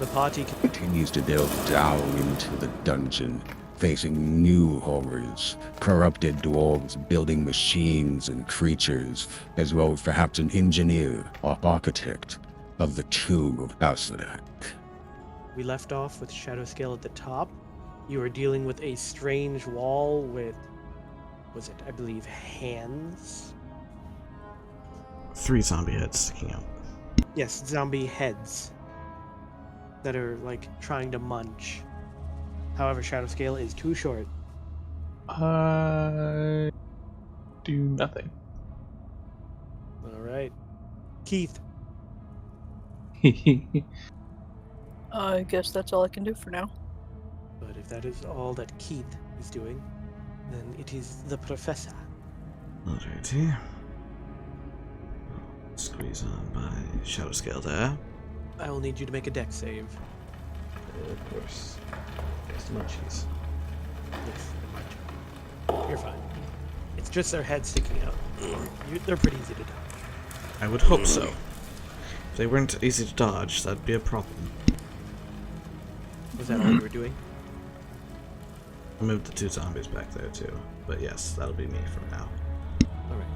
The party continues to delve down into the dungeon, facing new horrors, corrupted dwarves building machines and creatures, as well as perhaps an engineer or architect of the Tomb of Aslak. We left off with Shadow Scale at the top. You were dealing with a strange wall with, was it, I believe, hands? 3 zombie heads sticking out. Yes, zombie heads that are, like, trying to munch. However, Shadow Scale is too short. I do nothing. Alright. Keith. I guess that's all I can do for now. But if that is all that Keith is doing, then it is the Professor. Alrighty. Squeeze on by Shadow Scale there. I will need you to make a dex save. Of course. There's the munchies. Yes, you're fine. It's just their head sticking out. They're pretty easy to dodge. I would hope so. If they weren't easy to dodge, that'd be a problem. Was that all you were doing? I moved the 2 zombies back there too. But yes, that'll be me for now. Alright.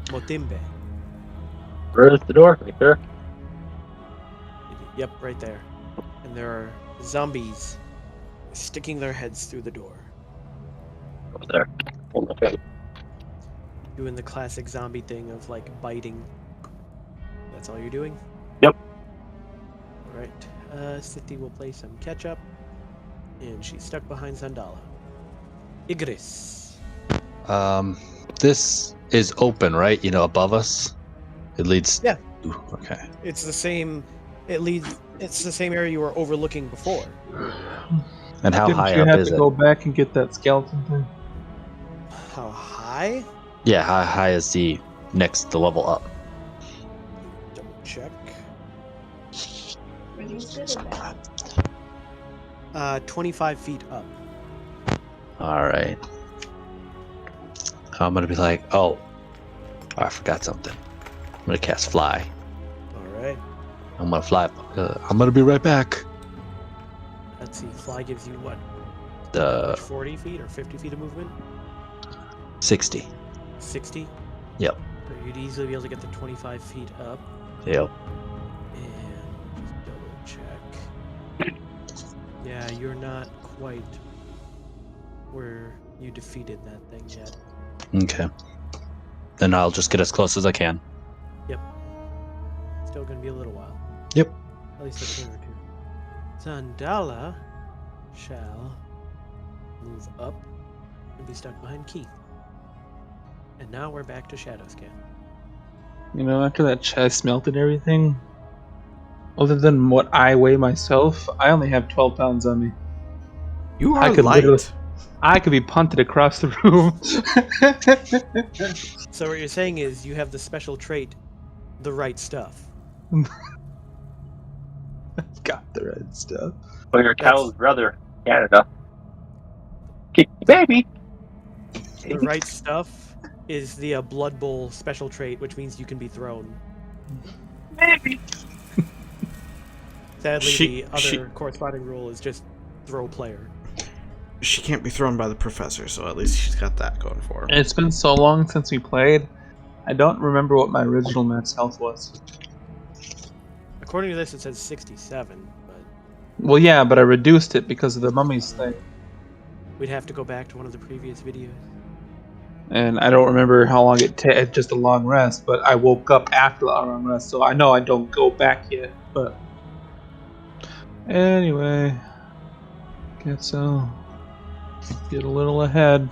Motimbe. Where's the door? Right there. Yep, right there. And there are zombies sticking their heads through the door. Over there. Okay. Doing the classic zombie thing of, like, biting. That's all you're doing? Yep. Alright. City will play some catch-up. And she's stuck behind Zandala. Igris. This is open, right? You know, above us? It leads... Yeah. Ooh, okay. It's the same... It's the same area you were overlooking before. And how high Didn't up you is have to it? go back and get that skeleton thing? How high? Yeah, how high is the next level up? Double check. 25 feet up. Alright. I'm gonna be like, oh, I forgot something. I'm gonna cast Fly. Alright. I'm gonna fly. I'm gonna be right back. Let's see. Fly gives you what? The 40 feet or 50 feet of movement? 60. 60? Yep. So you'd easily be able to get the 25 feet up. Yep. And just double check. Yeah, you're not quite where you defeated that thing yet. Okay. Then I'll just get as close as I can. Yep. Still gonna be a little while. Yep. At least a turn or two. Zandala shall move up and be stuck behind Keith. And now we're back to Shadow Scan. You know, after that chest melted and everything, other than what I weigh myself, I only have 12 pounds on me. You are I could light. literally- I could be punted across the room. So what you're saying is you have the special trait, the right stuff. Got the red stuff. Well, your cow's brother, Canada. Baby. The right stuff is the Blood Bowl special trait, which means you can be thrown. Baby. Sadly, the other corresponding rule is just throw player. She can't be thrown by the professor, so at least she's got that going for her. It's been so long since we played. I don't remember what my original max health was. According to this, it says 67, but Well, yeah, but I reduced it because of the mummies thing. we'd have to go back to one of the previous videos. And I don't remember how long it took, just a long rest, but I woke up after the long rest, so I know I don't go back yet, but... Anyway... Guess I'll get a little ahead.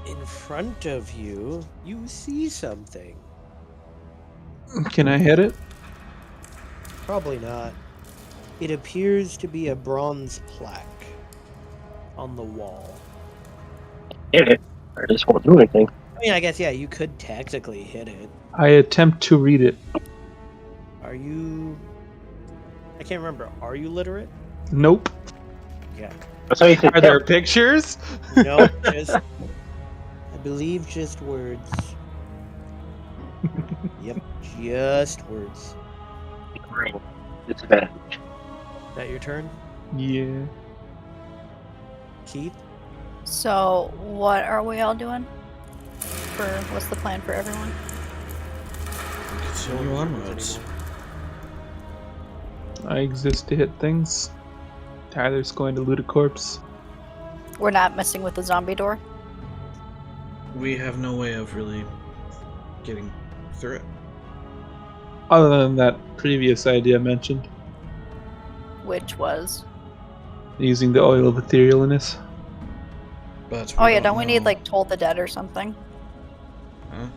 In front of you, you see something. Can I hit it? Probably not. It appears to be a bronze plaque on the wall. Hit it. Or this won't do anything. I mean, I guess, yeah, you could technically hit it. I attempt to read it. Are you... I can't remember. Are you literate? Nope. Yeah. That's how you said Are there pictures? No, just... I believe just words. Yep, just words. disadvantage. That your turn, Yeah. Keith? So, what are we all doing? What's the plan for everyone? Continue onwards. I exist to hit things. Tyler's going to loot a corpse. We're not messing with the zombie door. We have no way of really getting through it. Other than that previous idea mentioned, Which was. using the oil of etherealness. But Oh yeah, don't we know. need like Toll the Dead or something? Huh?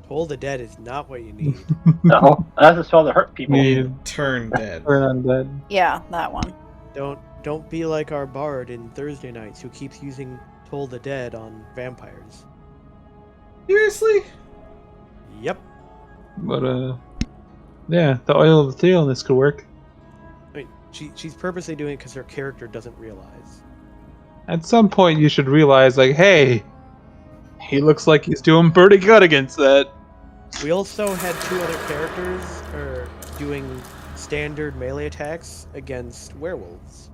Toll the Dead is not what you need. No, that's a spell that hurt people. Yeah. Turn dead. Turn undead. Yeah, that one. Don't be like our bard in Thursday Nights who keeps using Toll the Dead on vampires. Seriously? Yep. But yeah, the oil of etherealness could work. I mean, she's purposely doing it because her character doesn't realize. At some point, you should realize, like, hey, he looks like he's doing pretty good against that. We also had 2 other characters doing standard melee attacks against werewolves.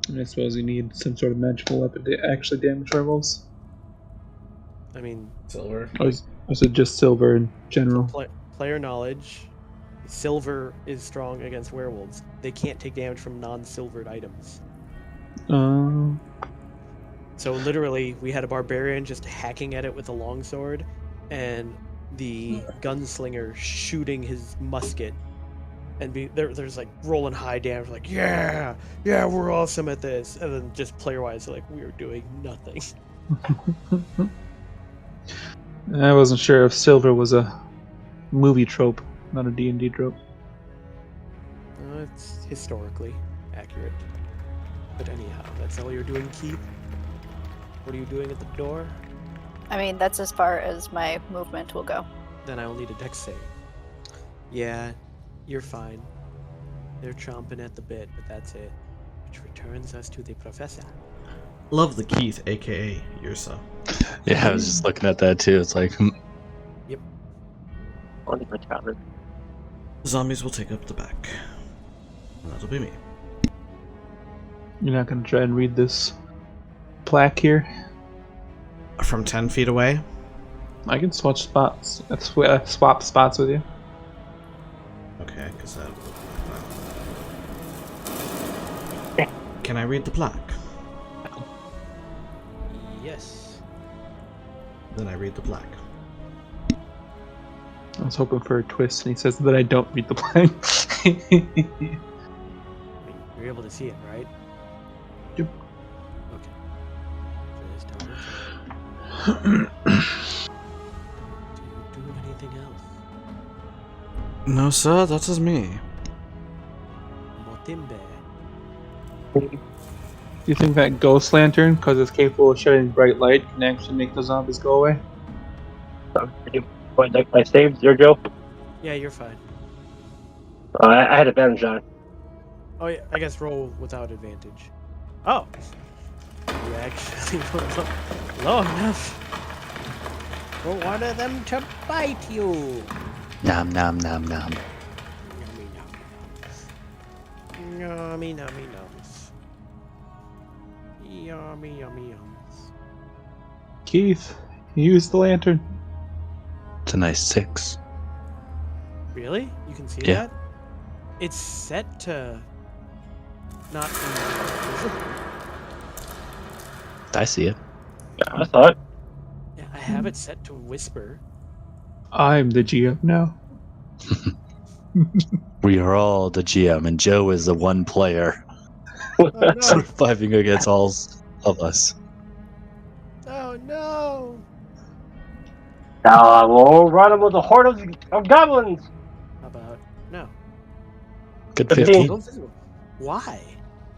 And I suppose you need some sort of magical weapon to actually damage werewolves. I mean, Silver. Or is it just silver in general? player knowledge. Silver is strong against werewolves. They can't take damage from non-silvered items. So literally, we had a barbarian just hacking at it with a longsword, and the gunslinger shooting his musket, and there's like rolling high damage, like yeah, we're awesome at this, and then just player-wise, like we're doing nothing. I wasn't sure if silver was a movie trope, not a D&D trope. It's historically accurate. But anyhow, that's all you're doing, Keith? What are you doing at the door? I mean, that's as far as my movement will go. Then I will need a dex save. Yeah, you're fine. They're chomping at the bit, but that's it. Which returns us to the professor. Love the Keith, aka Ursa. Yeah, I was just looking at that too. It's like, Yep. On the tower. Zombies will take up the back. And that'll be me. You're not going to try and read this plaque here? From 10 feet away? I can switch spots. Swap spots with you. Okay, because that will... Can I read the plaque? Yes. Then I read the plaque. I was hoping for a twist, and he says that I don't read the plaque. I mean, you're able to see it, right? Yep. Okay. So this time, do you do anything else? No, sir, that is me. Motimbe. Do you think that ghost lantern, because it's capable of shedding bright light, can actually make the zombies go away? So, did you point like my saves, your Joe? Yeah, you're fine. I had advantage on it. Oh yeah, I guess roll without advantage. Oh! You actually were low enough for one of them to bite you! nom nom nom nom. Yummy, yummy, nums. Yummy, yummy, yums. Keith, use the lantern. It's a nice 6. Really? You can see Yeah. that? It's set to not be visible. I see it. Yeah, I saw it. Yeah, I have it set to whisper. I'm the GM now. We are all the GM, and Joe is the one player Oh no! surviving against all of us. Oh no! Now I will run him with a horde of goblins. How about no? Good 15. 15. Go visible. Why?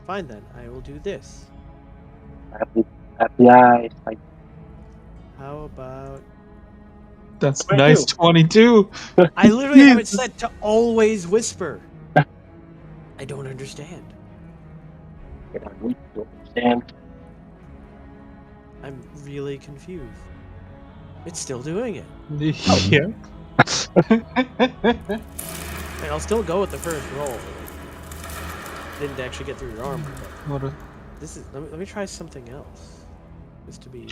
Fine then, I will do this. FBI. Like, How about... That's 22. nice 22. I literally have it set to always whisper. I don't understand. we don't understand. I'm really confused. It's still doing it. Yeah. I mean, I'll still go with the first roll. didn't actually get through your armor, but What a, this is. Let me try something else. Just to be.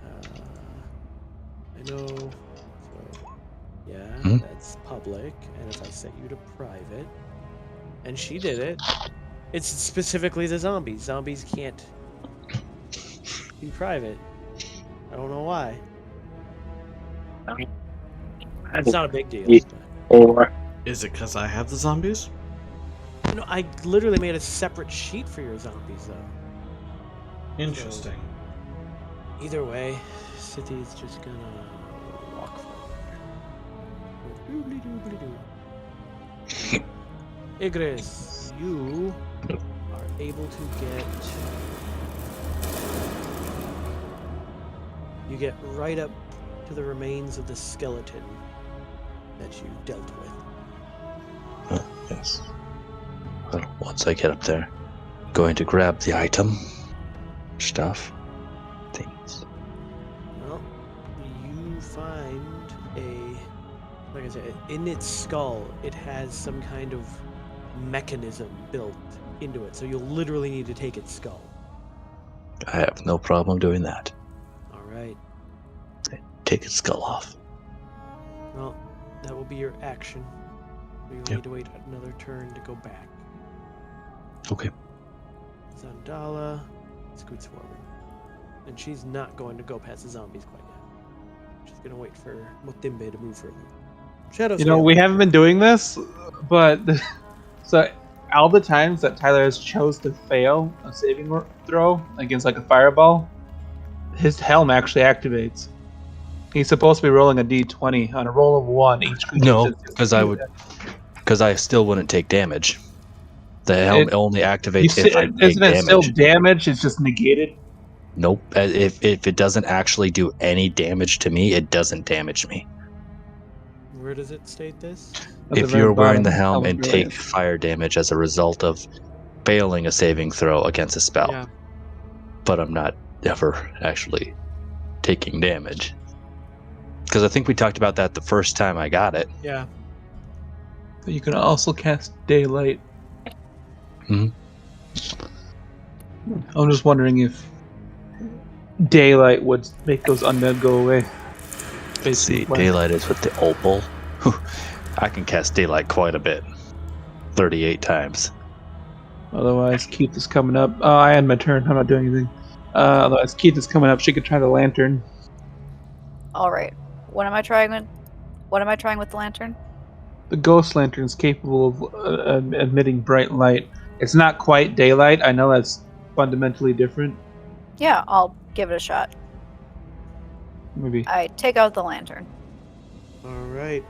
I know. So, yeah, Hmm? that's public, and if I set you to private, and she did it, it's specifically the zombies. Zombies can't be private. I don't know why. It's not a big deal. Or Is it because I have the zombies? But, no, I literally made a separate sheet for your zombies, though. Interesting. Either way, City's just gonna walk forward. Igris, you are able to get. You get right up to the remains of the skeleton that you dealt with. Yes. Well, once I get up there, I'm going to grab the item, stuff, things. Well, you find like I said, in its skull, it has some kind of mechanism built into it. So you'll literally need to take its skull. I have no problem doing that. All right. Take its skull off. Well, that will be your action. You'll Yep. need to wait another turn to go back. Okay. Zandala scoots forward. And she's not going to go past the zombies quite yet. She's going to wait for Motimbe to move further. Shadow you know, Scale. we haven't been doing this, but so all the times that Tyler has chose to fail a saving throw against like a fireball, his helm actually activates. He's supposed to be rolling a d20 on a roll of 1. Each creature No, says- because I still wouldn't take damage. The helm It- only You activates see, if I take isn't it still damage. damage? It's just negated. Nope. If it doesn't actually do any damage to me, it doesn't damage me. Where does it state this? At the If very you're wearing the bottom, helm helmet and relay. take fire damage as a result of failing a saving throw against a spell. Yeah. But I'm not ever actually taking damage. Because I think we talked about that the first time I got it. Yeah. But you can also cast daylight. Mhm. I'm just wondering if daylight would make those undead go away. Let's see, daylight is with the opal. I can cast daylight quite a bit. 38 times. Otherwise, Keith is coming up. Oh, I had my turn. I'm not doing anything. Otherwise, Keith is coming up. She could try the lantern. All right. What am I trying with? What am I trying with the lantern? The ghost lantern is capable of emitting bright light. It's not quite daylight. I know that's fundamentally different. Yeah, I'll give it a shot. Maybe. I take out the lantern. All right.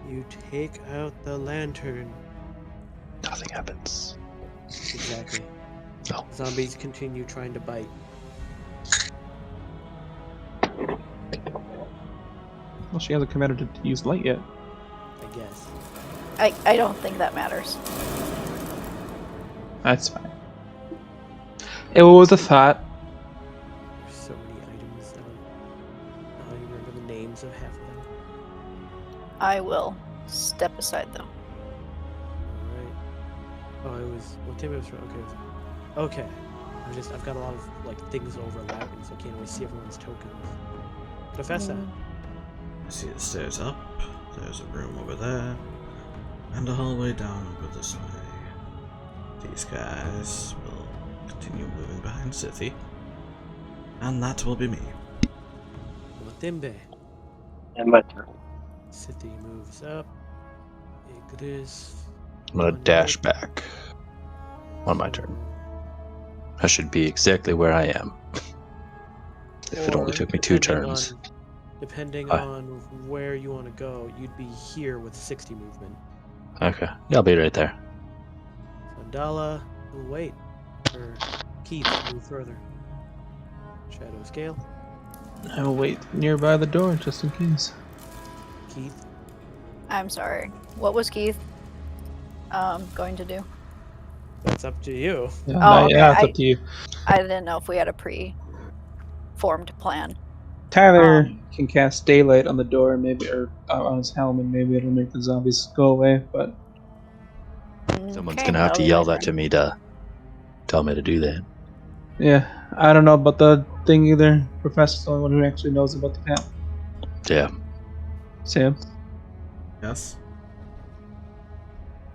You take out the lantern. Nothing happens. Exactly. No. Zombies continue trying to bite. Well, she hasn't committed to use light yet. I guess. I don't think that matters. That's fine. It was a thought. There's so many items that I don't even remember the names of half of them. I will step aside though. Alright. Oh, it was. What time it was? Okay. Okay. I've got a lot of like things overlapping, so I can't always see everyone's tokens. Professor. I see the stairs up. There's a room over there. And a hallway down over this way. These guys will continue moving behind Sithy. And that will be me. Motimbe. and my turn. City moves up. Igris. I'm going to dash back on my turn. I should be exactly where I am. If it only Or, took me 2 depending turns. Depending on where you want to go, you'd be here with 60 movement. Okay. Yeah, I'll be right there. Sandala will wait for Keith to move further. Shadow Scale. I will wait nearby the door just in case. Keith. I'm sorry. What was Keith going to do? That's up to you. Yeah, Oh, okay, yeah, it's up to you. I didn't know if we had a pre-formed plan. Tyler can cast daylight on the door, maybe, or on his helm, and maybe it'll make the zombies go away. But Someone's Okay, gonna have to that'll be yell my that to turn. me to tell me to do that. Yeah, I don't know about the thing either. Professor's the only one who actually knows about the map. Yeah. Sam, Yes.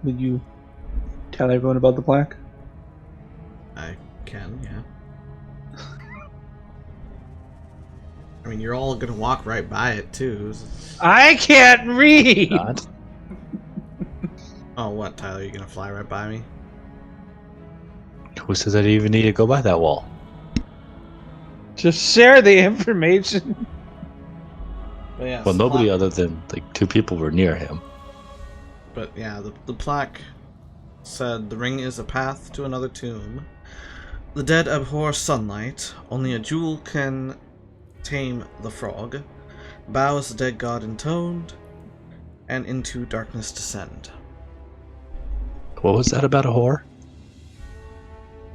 would you tell everyone about the plaque? I can, yeah. I mean, you're all gonna walk right by it too. I can't read. Not. Oh, what, Tyler? You gonna fly right by me? Who says I even need to go by that wall? Just share the information. But yeah, Well, the nobody plaque- other than like 2 people were near him. But yeah, the plaque said the ring is a path to another tomb. The dead abhor sunlight. Only a jewel can tame the frog. Bow as the dead god intoned, and into darkness descend. What was that about a whore?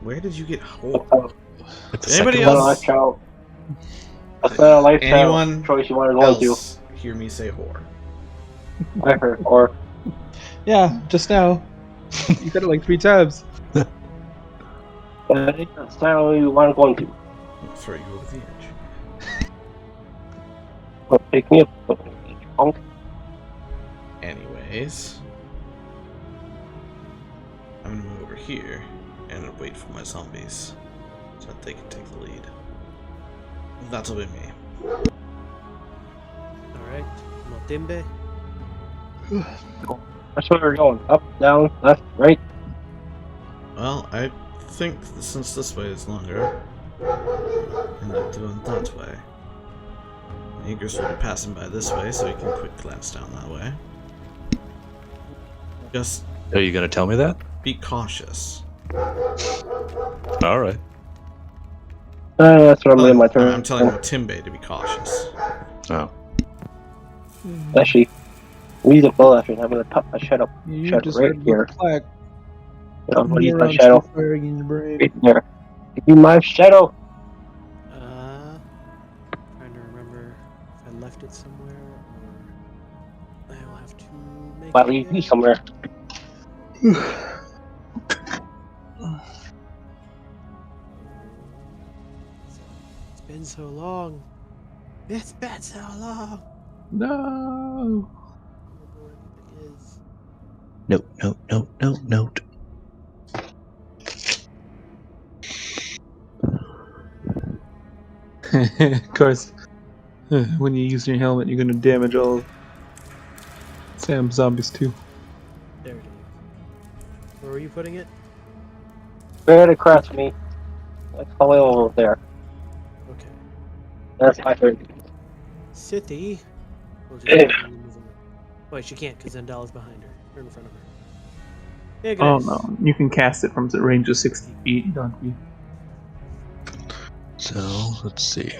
Where did you get whore? Like the Anybody second Not a one? else? lifestyle. That's not a lifestyle Anyone choice you want to go into. else hear me say whore? I heard. Or Yeah, just now. You said it like 3 times. that's not what you want to go into. I'll throw you over the edge. Well, pick me up. Punk. Anyways, I'm gonna move over here and wait for my zombies so that they can take the lead. That'll be me. Alright. Motimbe. That's where we're going. Up, down, left, right. Well, I think since this way is longer, end up doing that way. Eagers will be passing by this way, so you can quick glance down that way. Just Are you gonna tell me that? be cautious. All right. That's what I'm doing my turn. I'm telling Timbe to be cautious. Oh. Actually, we use a bow after. I'm going to pop my shadow. You Shadow just right heard here. the plaque. I'm going to use my Neuron shadow firing in your brain. right there. Give me my shadow. Trying to remember if I left it somewhere or I will have to make I'll it leave you again. somewhere. It's been so long. It's been so long. No. Where it is. Note. Of course, when you use your helmet, you're gonna damage all of Sam's zombies too. There it is. Where were you putting it? Right across me. That's all the way over there. Okay. That's my turn. City. We'll just move over. Wait, she can't because Zendala's behind her. Or in front of her. Yeah, Oh guys. no, you can cast it from the range of 60 feet. You don't have to be. So let's see.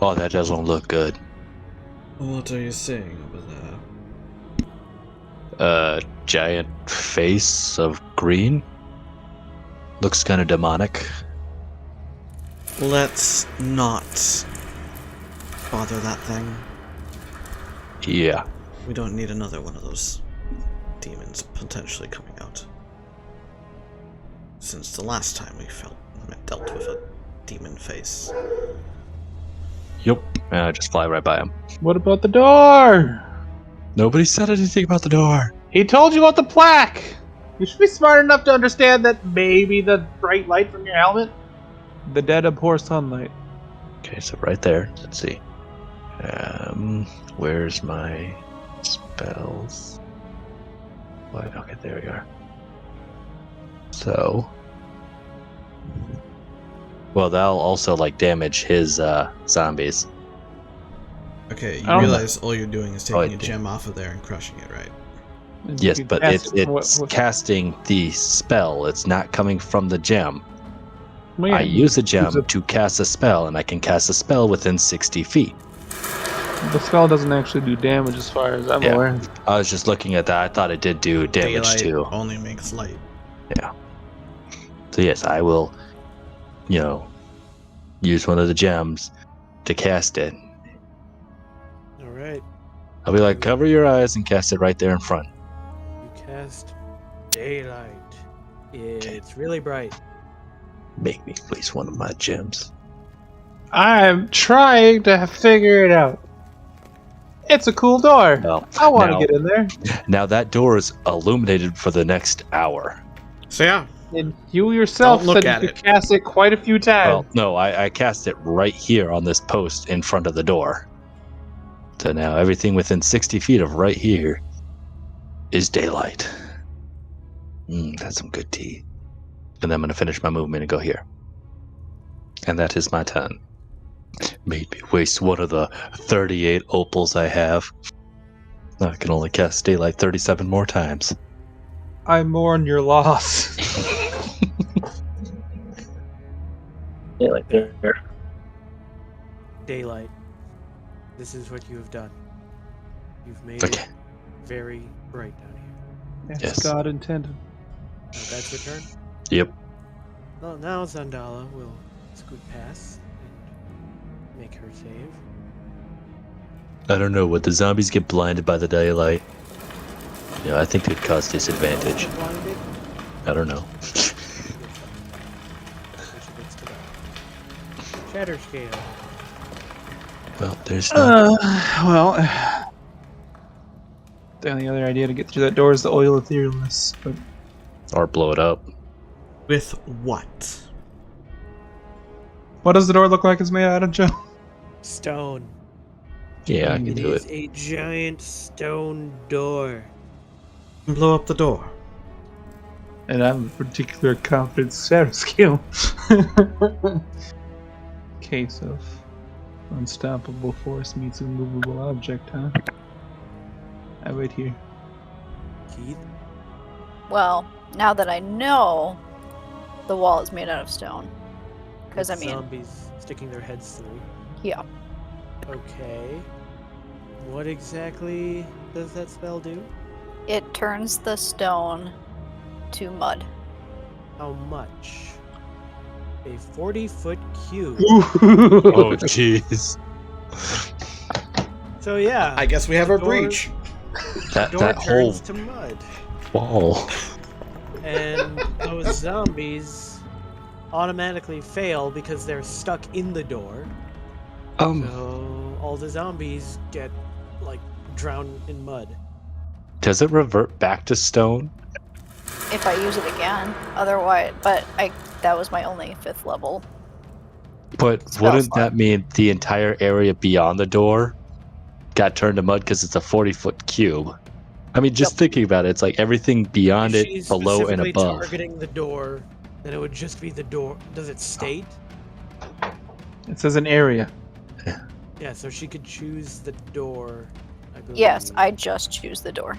Oh, that doesn't look good. What are you saying over there? Giant face of green. Looks kind of demonic. Let's not bother that thing. Yeah. We don't need another one of those demons potentially coming out. Since the last time we dealt with a demon face. Yep. And I just fly right by him. What about the door? Nobody said anything about the door. He told you about the plaque. You should be smart enough to understand that maybe the bright light from your helmet. The dead abhor sunlight. Okay, so right there. Let's see. Where's my spells? What? Okay, there we are. So, well, that'll also like damage his zombies. Okay, you I don't know. realize all you're doing is Oh, I taking a do. gem off of there and crushing it, right? And you Yes, can but cast it from it's casting the spell. It's not coming from the gem. well, yeah, I use a gem use it. to cast a spell, and I can cast a spell within 60 feet. The spell doesn't actually do damage as far as I'm Yeah. aware. I was just looking at that. I thought it did do damage Daylight too. only makes light. So yes, I will, use one of the gems to cast it. Alright. I'll be like, cover your eyes and cast it right there in front. You cast Daylight. It's really bright. Make me waste one of my gems. I'm trying to figure it out. It's a cool door. Well, I want to now- get in there. Now that door is illuminated for the next hour. So yeah, And you yourself Don't look said at you it. could cast it quite a few Well, times. no, I cast it right here on this post in front of the door. So now everything within 60 feet of right here is daylight. That's some good tea. And then I'm going to finish my movement and go here. And that is my turn. Made me waste one of the 38 opals I have. I can only cast daylight 37 more times. I mourn your loss. Daylight there. Daylight. This is what you have done. You've made Okay. it very bright down here. As Yes. God intended. Now that's your turn. Yep. Well, now Zandala will scoot past and make her save. I don't know. Would the zombies get blinded by the daylight? Yeah, I think it'd cause disadvantage. Blinded? I don't know. When she gets to that. Shatter scale. Well, there's no. Well, the only other idea to get through that door is the oil etherealness. But Or blow it up. with what? what does the door look like it's made out of, Joe? Stone. Yeah, I can It do is it. a giant stone door. Blow up the door. And I'm a particular confidence shadow skill. Case of unstoppable force meets immovable object, huh? I wait here. Keith? Well, now that I know the wall is made out of stone. Because, I With mean, zombies sticking their heads through. yeah. Okay. What exactly does that spell do? It turns the stone to mud. How much? A 40-foot cube. Oh, jeez. So yeah, I guess we have the a door- breach. That door whole turns to mud, wall. and those zombies automatically fail because they're stuck in the door. So all the zombies get like drowned in mud. Does it revert back to stone? If I use it again. Otherwise, but that was my only 5th level. But Spell wouldn't slot. that mean the entire area beyond the door got turned to mud because it's a 40-foot cube? I mean, just thinking about it, it's like everything beyond If it, she's below and specifically above. targeting the door, then it would just be the door. Does it state? It says an area. Yeah, so she could choose the door. I believe. Yes, I just choose the door.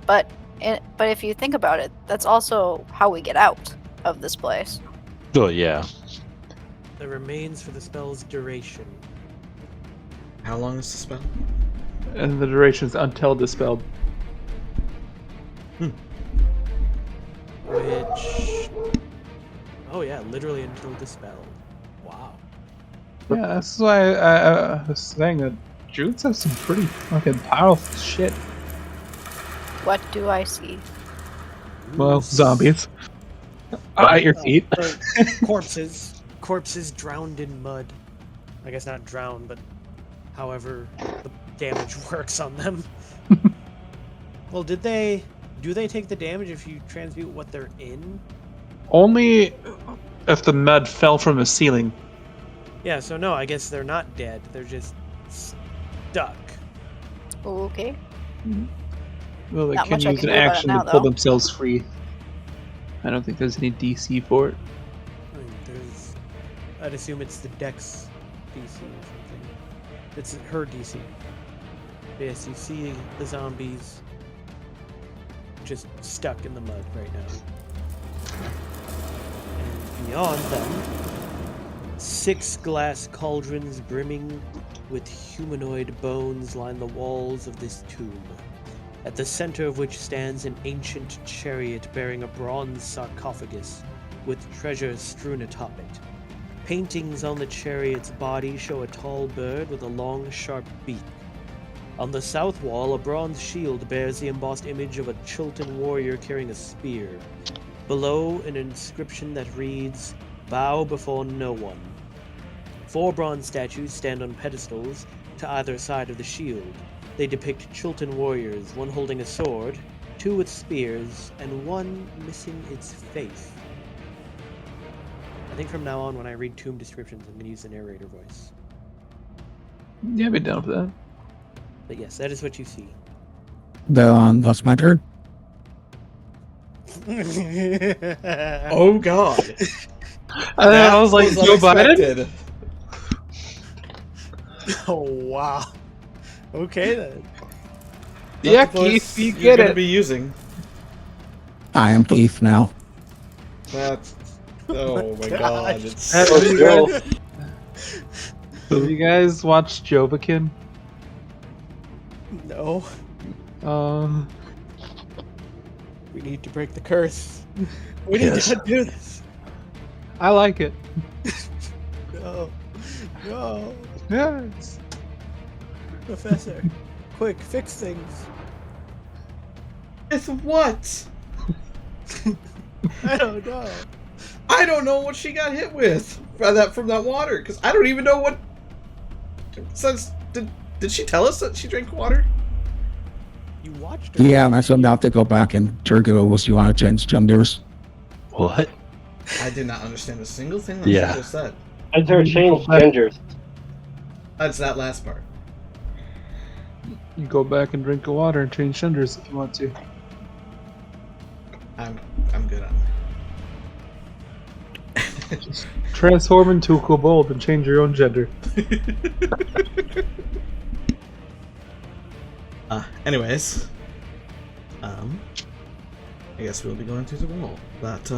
But if you think about it, that's also how we get out of this place. Oh, yeah. The remains for the spell's duration. How long is the spell? And the duration is until dispelled. Which. Oh yeah, literally until dispelled. Wow. Yeah, that's why I was saying that Druids have some pretty fucking powerful shit. What do I see? Well, zombies. At your feet. Corpses. Corpses drowned in mud. I guess not drowned, but however the damage works on them. Well, do they take the damage if you transmute what they're in? Only if the mud fell from the ceiling. Yeah, so no, I guess they're not dead. They're just stuck. Okay. Well, they Not can much I use can an do about it action now, to pull though. themselves free. I don't think there's any DC for it. I mean, I'd assume it's the Dex DC or something. It's her DC. Yes, you see the zombies just stuck in the mud right now. And beyond them, 6 glass cauldrons brimming with humanoid bones line the walls of this tomb, at the center of which stands an ancient chariot bearing a bronze sarcophagus with treasures strewn atop it. Paintings on the chariot's body show a tall bird with a long, sharp beak. On the south wall, a bronze shield bears the embossed image of a Chilton warrior carrying a spear. Below, an inscription that reads, "Bow before no one." 4 bronze statues stand on pedestals to either side of the shield. They depict Chilton warriors, one holding a sword, 2 with spears, and 1 missing its face. I think from now on, when I read tomb descriptions, I'm going to use the narrator voice. Yeah, I'd be down for that. But yes, that is what you see. That's my turn. Oh God! I was like, Joe Biden? unexpected. Oh, wow. Okay, then. Yeah, Not the voice Keith, you you're get gonna it. be using. I am Keith now. That's. Oh my gosh. God! It's Have so you good. Have you guys watched Jovakin? No. We need to break the curse. We need Yes. to do this. I like it. No. No. Yes. Professor, quick, fix things. With what? I don't know. I don't know what she got hit with from that water, because I don't even know what. Since did she tell us that she drank water? You watched her. Yeah, I still have to go back and Turgo was you want to change genders. What? I did not understand a single thing that Yeah. she just said. Enter change genders. That's that last part. You go back and drink the water and change genders if you want to. I'm good on Transform into a kobold and change your own gender. that. Anyways, I guess we'll be going through the wall that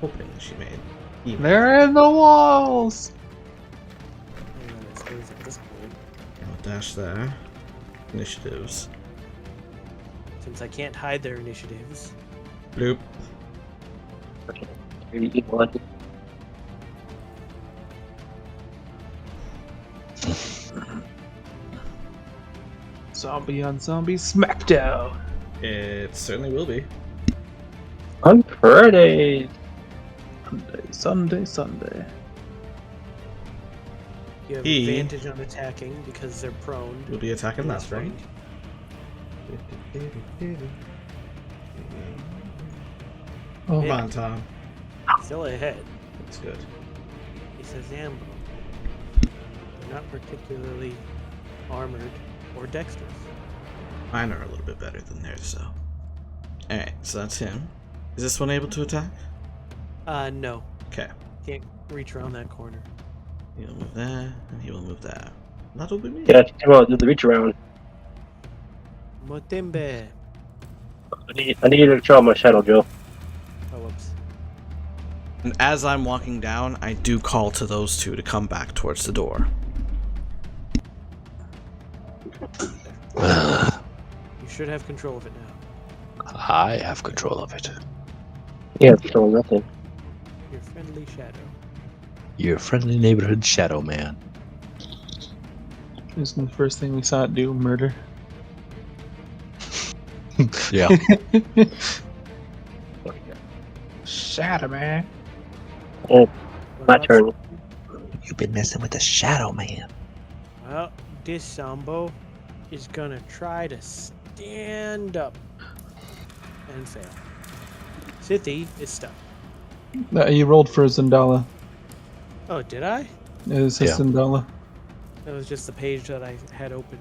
opening she made. Email. They're in the walls. I suppose at this point, I'll dash there. Initiatives. since I can't hide their initiatives, Bloop. Zombie on zombie smackdown. It certainly will be. I'm pretty. Sunday. you have He- advantage on attacking because they're prone. You'll be attacking left, right? Oh, Come on, Tom. Still ahead. That's good. He says Zambo. They're not particularly armored or dexterous. Mine are a little bit better than theirs, so. Alright, so that's him. Is this one able to attack? No. Okay. Can't reach around that corner. He'll move that, and he will move that. That'll be me. Yeah, come on, do the reach around. Motembe. I need you to draw my shadow, Joe. Oh, whoops. And as I'm walking down, I do call to those two to come back towards the door. You should have control of it now. I have control of it. Yeah, still nothing. Your friendly shadow. Your friendly neighborhood shadow man. isn't the first thing we saw it do murder? Yeah. Shadow man. Oh, What my about- turn. You've been messing with the shadow man. Well, this Sambo is gonna try to stand up and fail. Sithi is stuck. He rolled for Zendala. Oh, did I? It was Yeah. Zendala. That was just the page that I had open.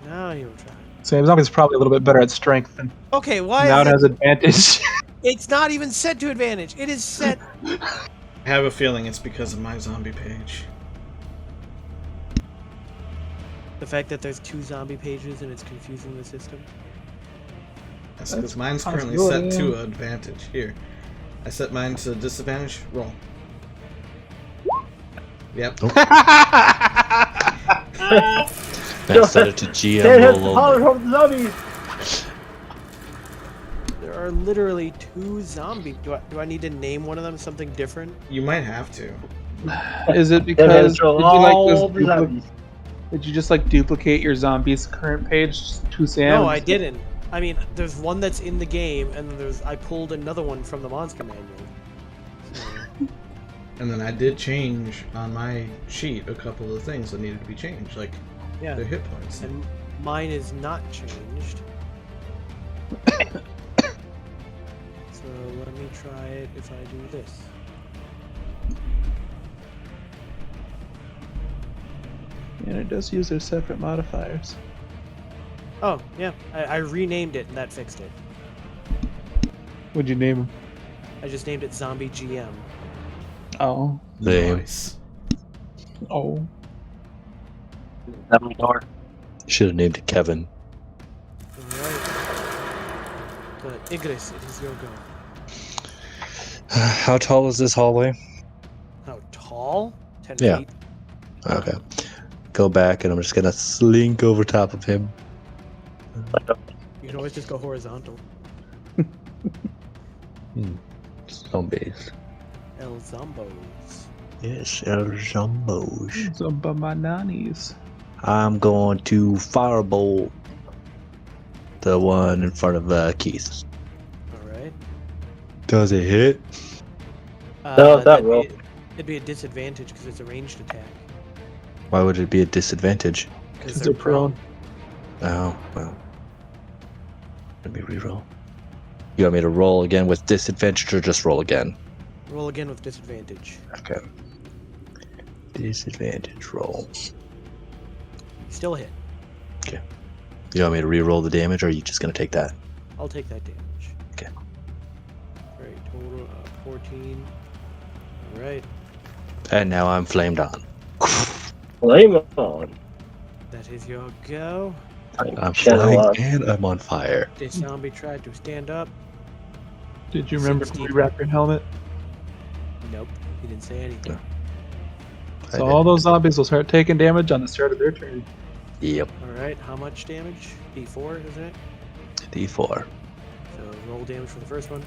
Now you'll try. So Zombie's probably a little bit better at strength, and Okay, why now is it it? has advantage. It's not even set to advantage. It is set. I have a feeling it's because of my zombie page. The fact that there's 2 zombie pages and it's confusing the system. That's That's because mine's a currently set possibility, to advantage. Here. I set mine to disadvantage. Roll. Yep. Now set it to GM Can't have the roll power only. from the zombies! There are literally 2 zombie. Do I need to name one of them something different? You might have to. Is it Can't have because did you like this all the group of, zombies. Did you just like duplicate your zombies current page to Sam? No, and I just- didn't. I mean, there's one that's in the game, and then I pulled another one from the monster manual. So, And then I did change on my sheet a couple of things that needed to be changed, like yeah, their hit points. and mine is not changed. So let me try it if I do this. And it does use their separate modifiers. Oh, yeah, I renamed it, and that fixed it. What'd you name them? I just named it Zombie GM. Oh. Lame. Nice. Oh. Dumbledore. Should have named it Kevin. Alright. But Igris, it is your go. How tall is this hallway? How tall? 10 Yeah. feet. Okay. Go back, and I'm just gonna slink over top of him. You can always just go horizontal. Zombies. El Zombos. Yes, El Zombos. Zumba my nannies. I'm going to firebolt the one in front of Keith. Alright. Does it hit? No, that that'd will. it'd be a disadvantage because it's a ranged attack. Why would it be a disadvantage? Because They're prone. Oh, well. Let me reroll. You want me to roll again with disadvantage or just roll again? Roll again with disadvantage. Okay. Disadvantage roll. Still hit. You want me to re-roll the damage or are you just going to take that? I'll take that damage. Okay. Alright, total 14. Alright. And now I'm flamed on. Flame on. That is your go. I'm Channel flying up. and I'm on fire. This zombie tried to stand up. Did you remember to 16. rewrap your helmet? Nope. He didn't say anything. I So did. all those zombies will start taking damage on the start of their turn. Yep. Alright, how much damage? D4, isn't it? D4. So roll damage for the first one.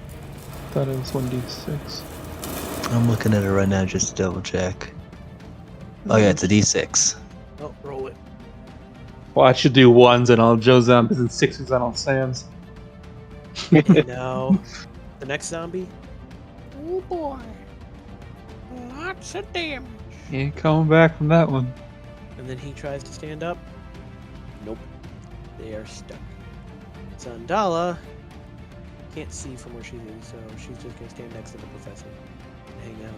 Thought it was 1d6. I'm looking at it right now just to double check. Oh yeah, it's a D6. Oh, roll it. Well, I should do ones on all Joe's zombies and sixes on all Sam's. No. The next zombie? Oh boy. Lots of damage. He ain't coming back from that one. And then he tries to stand up. Nope. They are stuck. Zandala can't see from where she is, so she's just gonna stand next to the professor and hang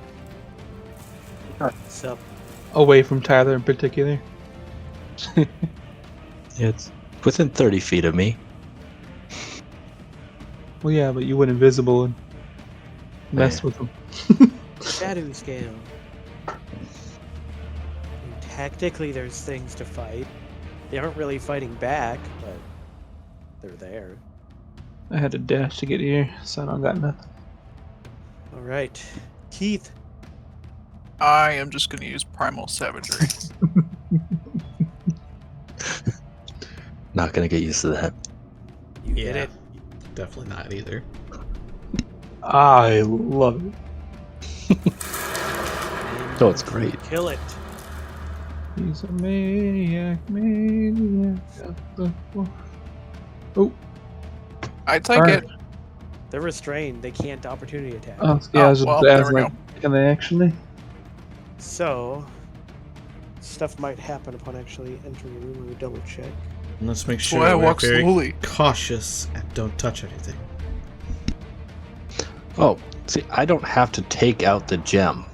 out. Sup? Away from Tyler in particular. It's within 30 feet of me. Well, yeah, but you went invisible and messed Yeah. with him. Shadow scale. And tactically, there's things to fight. They aren't really fighting back, but they're there. I had to dash to get here, so I don't got nothing. All right, Keith. I am just going to use Primal Savagery. Not gonna get used to that. You get Yeah. it. Definitely not either. I love it. And Oh, it's great. Kill it. He's a maniac. Oh, I take Alright. it. They're restrained. They can't opportunity attack. yeah, I was Oh, just well, there asking, we like, can they actually? So, stuff might happen upon actually entering a room. Let me double check. And let's make That's sure why I we're walk very slowly. cautious and don't touch anything. Oh, see, I don't have to take out the gem.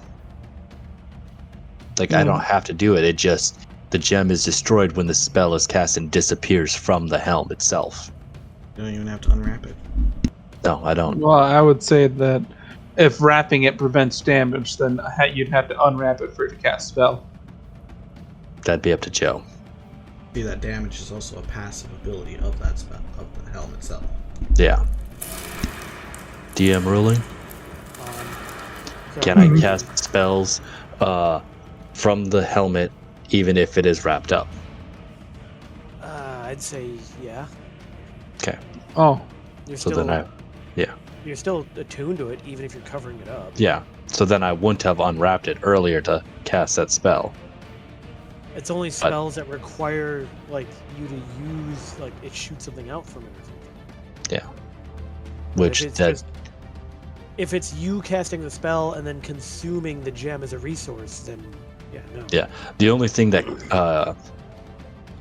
Like, I don't have to do it. It just, the gem is destroyed when the spell is cast and disappears from the helm itself. You don't even have to unwrap it. No, I don't. Well, I would say that if wrapping it prevents damage, then you'd have to unwrap it for it to cast spell. That'd be up to Joe. See, that damage is also a passive ability of that spell, of the helm itself. Yeah. DM ruling? So Can I cast spells from the helmet even if it is wrapped up? I'd say yeah. Okay. Oh, You're So still then you're still attuned to it, even if you're covering it up. yeah. So then I wouldn't have unwrapped it earlier to cast that spell. It's only spells that require like you to use like it shoots something out from it or something. Yeah. But Which if it's you casting the spell and then consuming the gem as a resource, then no. Yeah. The only thing that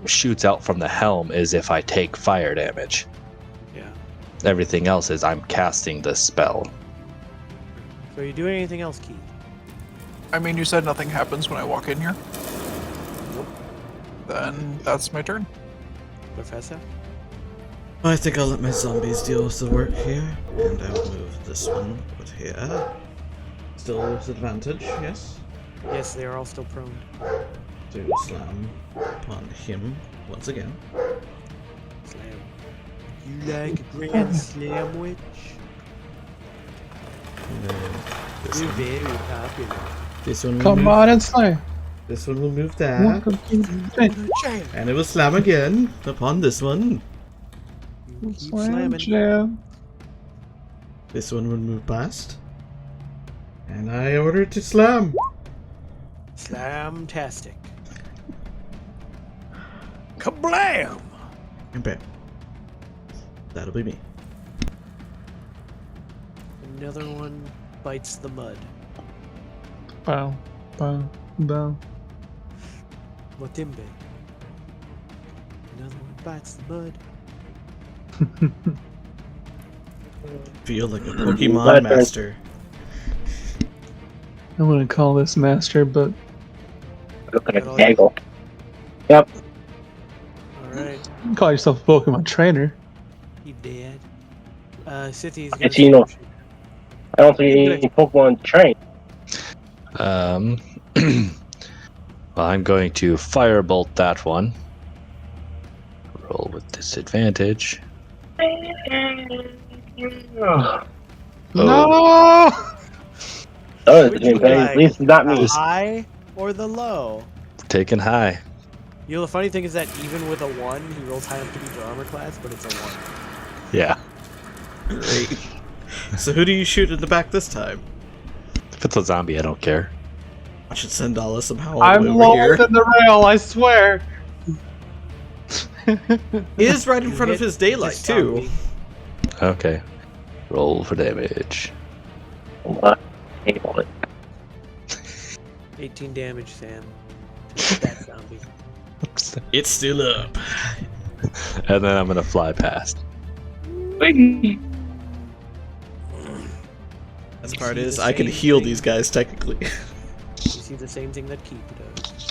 shoots out from the helm is if I take fire damage. Yeah. Everything else is I'm casting the spell. So are you doing anything else, Keith? I mean, you said nothing happens when I walk in here. Then that's my turn. Professor? I think I'll let my zombies deal with the work here, and I will move this one over here. Still with advantage, yes? Yes, they are all still prone. To slam upon him once again. Slam. You like a grand slamwich? And then this You're one. very popular. This one will Come move. on and slay. This one will move there. Welcome to the thing. Jam. And it will slam again upon this one. You keep Slam slamming. jam. This one will move past. And I order to slam. Slamtastic. Kablam! And bam. That'll be me. Another one bites the mud. Bow, bow, bow. Motimbe. Another one bites the mud. Feel like a My Pokemon turn. master. I wouldn't call this master, but Look at Got all a gaggle. Yep. Alright, you can call yourself a Pokemon trainer. he dead. City's Okay, Gino. I don't think any Pokemon train. Well, I'm going to firebolt that one. Roll with disadvantage. Oh, No! Would you at least not me. The high or the low? Taken high. You know, the funny thing is that even with a 1, he rolls high enough to beat your armor class, but it's a 1. Yeah. Great. So who do you shoot in the back this time? If it's a zombie, I don't care. I should send Dala somehow all I'm the way over lower here. than the rail, I swear. He is right in You front of hit his daylight this too. zombie. Okay. Roll for damage. Table it. 18 damage, Sam. To that zombie. It's still up. And then I'm gonna fly past. Best You part see is the I can same heal thing- these guys technically. You see the same thing that Keith does.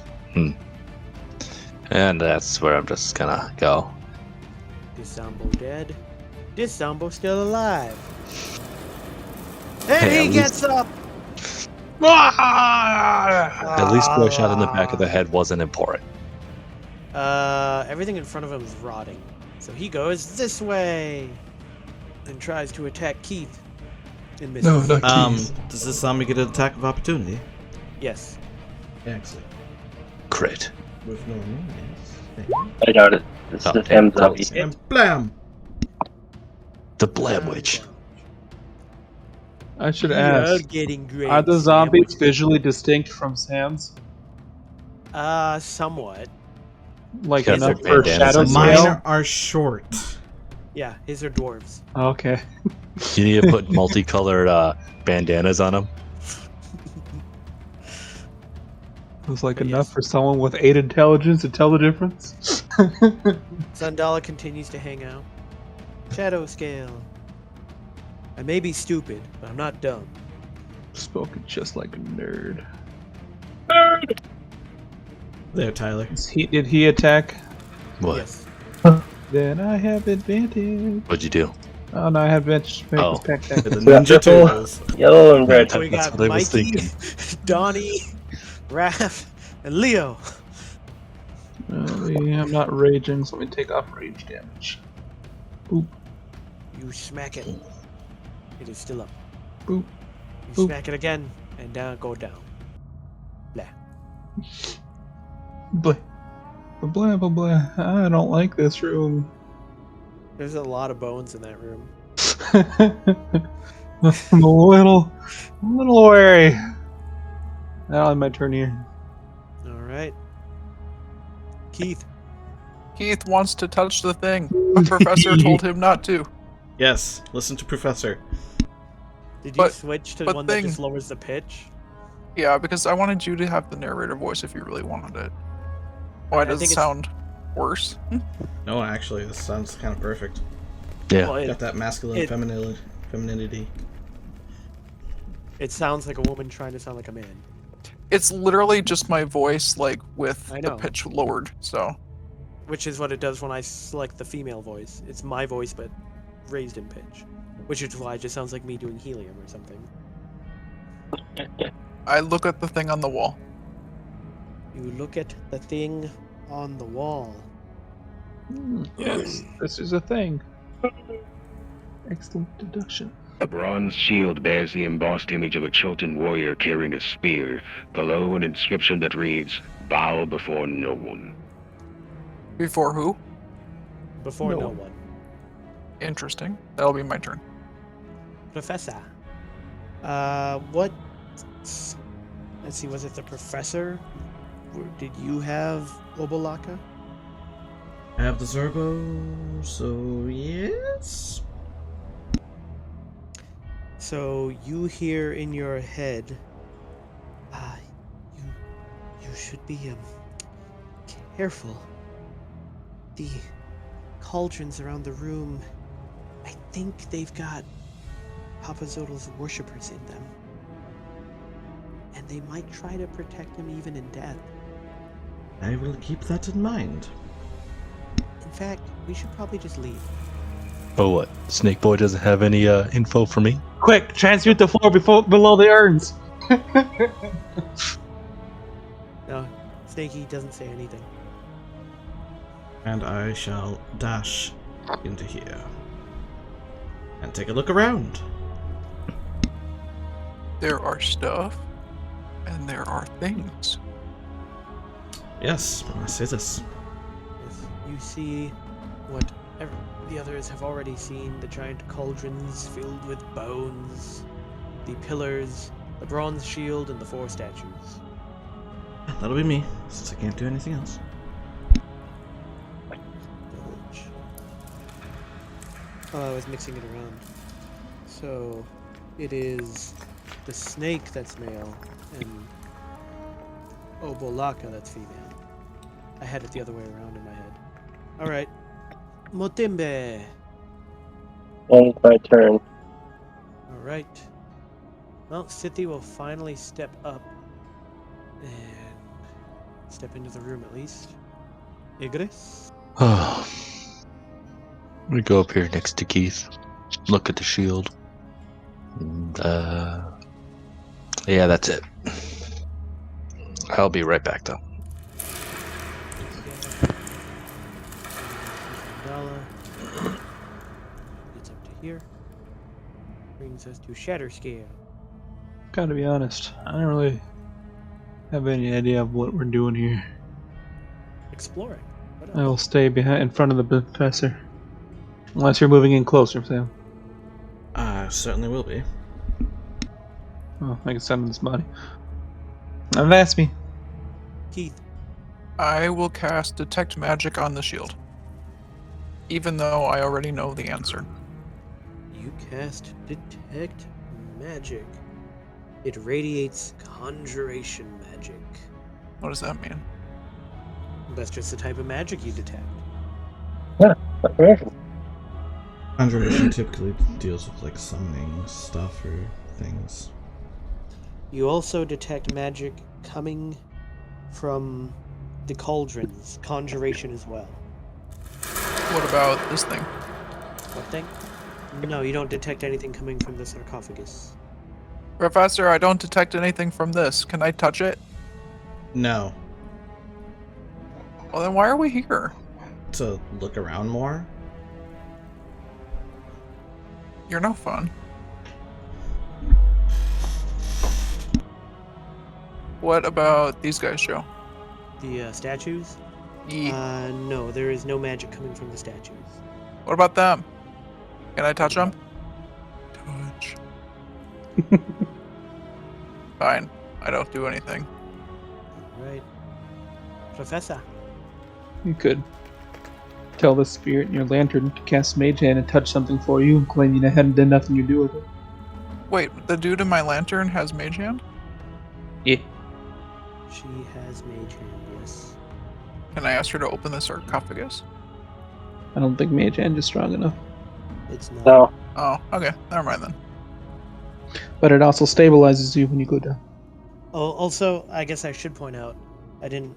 And that's where I'm just gonna go. This Zombo dead. This Zombo still alive. And Hey, he at gets up! At least a shot in the back of the head wasn't important. Everything in front of him is rotting. So he goes this way and tries to attack Keith. And misses. No, not Does this zombie get an attack of opportunity? Yes. Excellent. Crit. With normal, yes. I doubt it. It's Oh, just him zombie. close. And blam! The Blam Witch. I should You're ask. getting great. Are the zombies visually distinct from Sam's? Somewhat. Like Because enough they're for bandanas shadow and Mine scale? are short. Yeah, his are dwarves. Okay. You need to put multicolored bandanas on them. It was like But enough yes. for someone with 8 intelligence to tell the difference. Sundala continues to hang out. Shadow scale. I may be stupid, but I'm not dumb. Spoken just like a nerd. There, Tyler. Did he attack? What? Yes. Then I have advantage. What'd you do? Oh no, I have advantage. Make Oh. this back down. The Ninja Turtles. Yellow and red. We That's got what I was Mikey, thinking. Donnie, Raph, and Leo. I'm not raging, so let me take off rage damage. Boop, You smack it. It is still up. boop. You Boop. smack it again, and down, go down. Blah. Blah. Blah, blah, blah. I don't like this room. There's a lot of bones in that room. I'm a little wary. Now on my turn here. All right. Keith, Keith wants to touch the thing, but Professor told him not to. Yes, listen to Professor. did you But- switch to but one that thing- just lowers the pitch? Yeah, because I wanted you to have the narrator voice if you really wanted it. Why I does it think it's- sound worse? No, actually, this sounds kind of perfect. Yeah. Well, Got that masculine it- femininity. It sounds like a woman trying to sound like a man. It's literally just my voice, like, with I the know. pitch lowered, so... Which is what it does when I select the female voice. It's my voice, but raised in pitch. Which is why it just sounds like me doing helium or something. I look at the thing on the wall. You look at the thing on the wall. Yes, this is a thing. Excellent deduction. A bronze shield bears the embossed image of a Chilton warrior carrying a spear. Below, an inscription that reads, "Bow before no one." Before who? Before No no one. one. Interesting. That'll be my turn. Professor. What? Let's see, was it the professor? Did you have Obolaka? I have the Zerbo, so yes. So you hear in your head, you should be careful. The cauldrons around the room, I think they've got Papa Zodel's worshippers in them. And they might try to protect him even in death. I will keep that in mind. In fact, we should probably just leave. Oh, what? Snake Boy doesn't have any info for me? Quick, transmute the floor below the urns. No, Snakey doesn't say anything. And I shall dash into here. And take a look around. There are stuff, and there are things. Yes, I say this. Yes, you see what the others have already seen, the giant cauldrons filled with bones, the pillars, the bronze shield, and the 4 statues. That'll be me, since I can't do anything else. Village. Oh, I was mixing it around. So, it is the snake that's male, and Obolaka that's female. I had it the other way around in my head. Alright. Motimbe! And my turn. Alright. Well, Sithi will finally step up and step into the room at least. Igris? Oh. We go up here next to Keith. Look at the shield. And, yeah, that's it. I'll be right back, though. Gets up to here. Brings us to Shatter Scale. Gotta be honest, I don't really have any idea of what we're doing here. Exploring. What I else? will stay behind in front of the professor. Unless you're moving in closer, Sam. I certainly will be. Oh, I can summon this body. Don't ask me. Keith. I will cast Detect Magic on the shield. Even though I already know the answer. You cast Detect Magic. It radiates Conjuration Magic. What does that mean? That's just the type of magic you detect. Okay. Conjuration typically deals with like summoning stuff or things. You also detect magic coming from the cauldrons, conjuration as well. What about this thing? What thing? No, you don't detect anything coming from the sarcophagus. Professor, I don't detect anything from this. Can I touch it? No. Well, then why are we here? To look around more? You're no fun. What about these guys, Joe? The statues? Yeah. No, there is no magic coming from the statues. What about them? Can I touch them? Touch. Fine. I don't do anything. Alright. Professor. You could tell the spirit in your lantern to cast Mage Hand and touch something for you, claiming it hadn't done nothing to do with it. Wait, the dude in my lantern has mage hand? Yeah. She has mage hand, yes. Can I ask her to open the sarcophagus? I don't think Mage Hand is strong enough. It's not. No. Oh, okay. Never mind then. But it also stabilizes you when you go down. Oh, also, I guess I should point out, I didn't,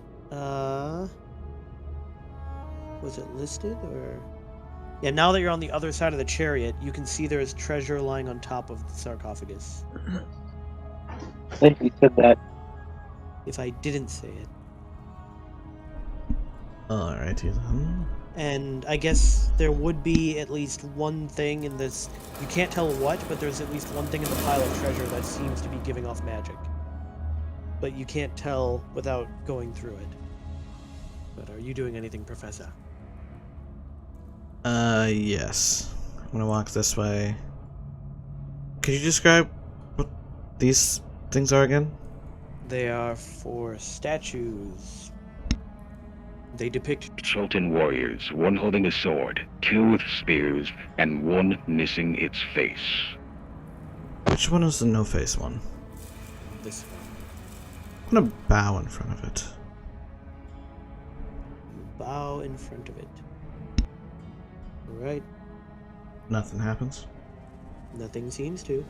was it listed, or? Yeah, now that you're on the other side of the chariot, you can see there is treasure lying on top of the sarcophagus. I think you said that. If I didn't say it. Alrighty then. And I guess there would be at least one thing in this, you can't tell what, but there's at least one thing in the pile of treasure that seems to be giving off magic. But you can't tell without going through it. But are you doing anything, Professor? Yes. I'm gonna walk this way. Could you describe what these things are again? They are for statues. They depict Sultan warriors, one holding a sword, two with spears, and one missing its face. Which one is the no-face one? this one. I'm gonna bow in front of it. Bow in front of it. Alright. Nothing happens. Nothing seems to.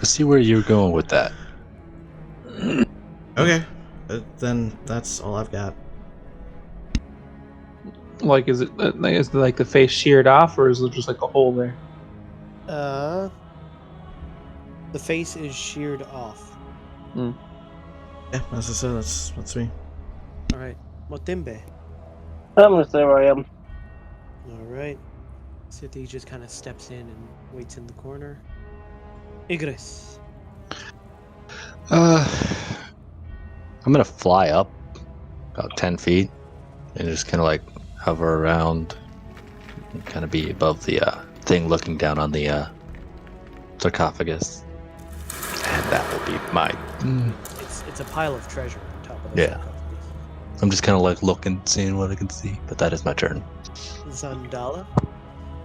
I see where you're going with that. Okay. Then that's all I've got. Like, is it like the face sheared off, or is it just like a hole there? The face is sheared off. Yeah, as I said, that's me. Alright. Motimbe. I'm gonna stay where I am. Alright. Sithi just kind of steps in and waits in the corner. Igris. I'm gonna fly up about 10 feet and just kind of like hover around and kind of be above the thing looking down on the sarcophagus. And that will be my... It's a pile of treasure on top of the Yeah. sarcophagus. I'm just kind of like looking, seeing what I can see, but that is my turn. Zandala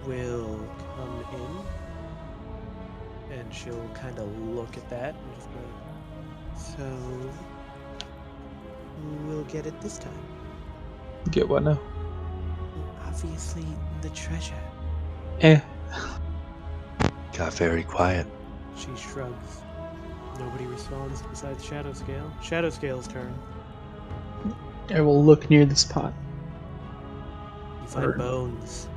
will come in and she'll kind of look at that and just go, so we'll get it this time. Get what now? Obviously the treasure. Eh. Got very quiet. She shrugs. Nobody responds besides Shadowscale. Shadowscale's turn. I will look near the spot. You find bones.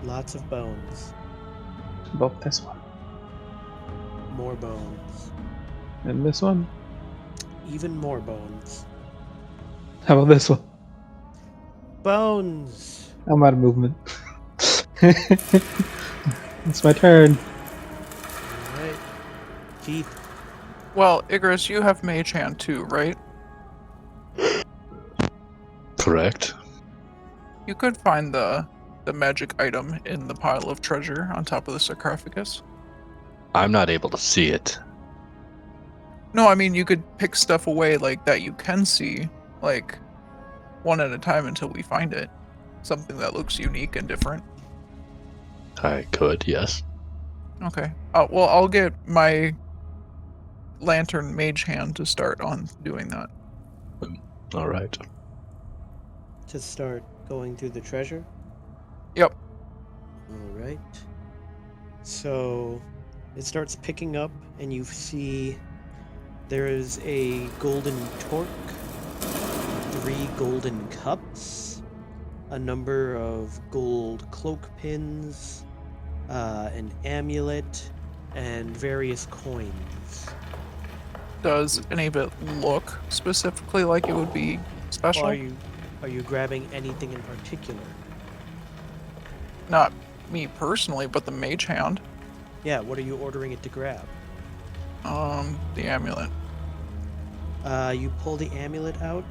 Lots of bones. About this one. More bones. And this one. Even more bones. How about this one? Bones! I'm out of movement. It's my turn. Alright. Keith. Well, Igris, you have Mage Hand too, right? Correct. You could find the magic item in the pile of treasure on top of the sarcophagus. I'm not able to see it. No, I mean you could pick stuff away like that you can see, like one at a time until we find it. Something that looks unique and different. I could, yes. Okay. Well, I'll get my lantern mage hand to start on doing that. All right. To start going through the treasure. Yep. Alright. So it starts picking up, and you see there is a golden torque, 3 golden cups, a number of gold cloak pins, an amulet, and various coins. Does any of it look specifically like it would be special? Well, are you grabbing anything in particular? Not me personally, but the mage hand. Yeah, what are you ordering it to grab? The amulet. You pull the amulet out,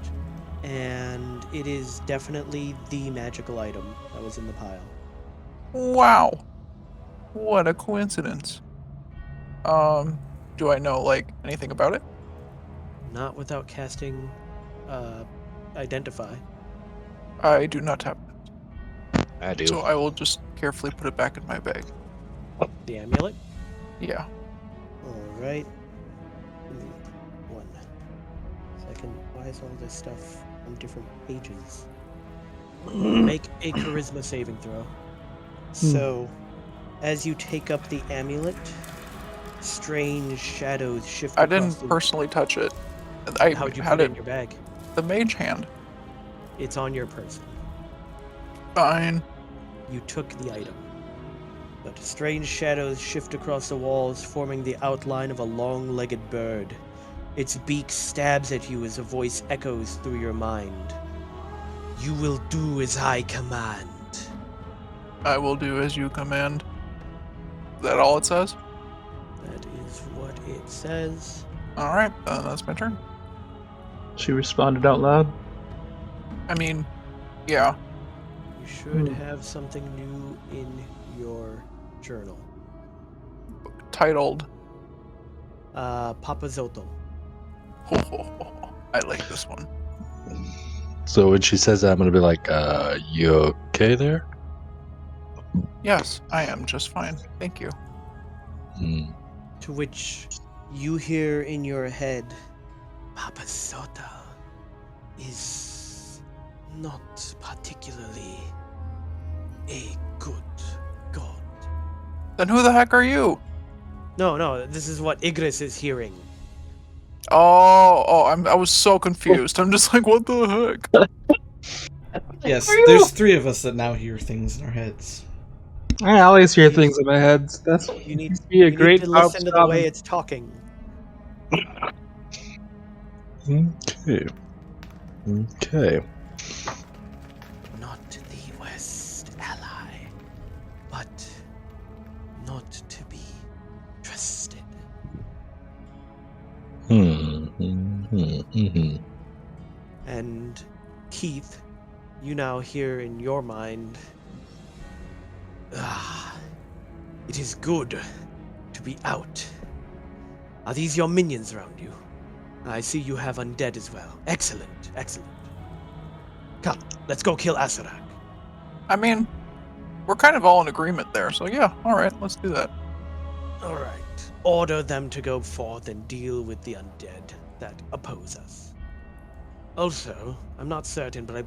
and it is definitely the magical item that was in the pile. Wow. What a coincidence. Do I know, like, anything about it? Not without casting Identify. I do not have it. I do. So I will just carefully put it back in my bag. The amulet? Yeah. Alright. 1 second. Why is all this stuff on different pages? Make a charisma saving throw. So, as you take up the amulet, strange shadows shift I across didn't the... personally touch it. I How'd you had put it it in your bag? the mage hand. It's on your person. Fine. You took the item. But strange shadows shift across the walls, forming the outline of a long-legged bird. Its beak stabs at you as a voice echoes through your mind. You will do as I command. I will do as you command. Is that all it says? That is what it says. Alright, that's my turn. She responded out loud. I mean, yeah. You should have something new in your journal. Titled. Papa Zotto. I like this one. So when she says that, I'm gonna be like, you okay there? Yes, I am just fine. Thank you. Hmm. To which you hear in your head, Papa Zotto is not particularly a good god. Then who the heck are you? No, this is what Igris is hearing. I was so confused. I'm just like, what the heck? Yes, there's 3 of us that now hear things in our heads. I always hear things in my head. That's You need, be a you great need to job listen to the way it's talking. Okay. Okay. Not the West ally, but not to be trusted. And Keith, you now hear in your mind, it is good to be out. Are these your minions around you? I see you have undead as well. Excellent. Come, let's go kill Asarak. I mean, we're kind of all in agreement there, so yeah, alright, let's do that. Alright. Order them to go forth and deal with the undead that oppose us. Also, I'm not certain, but I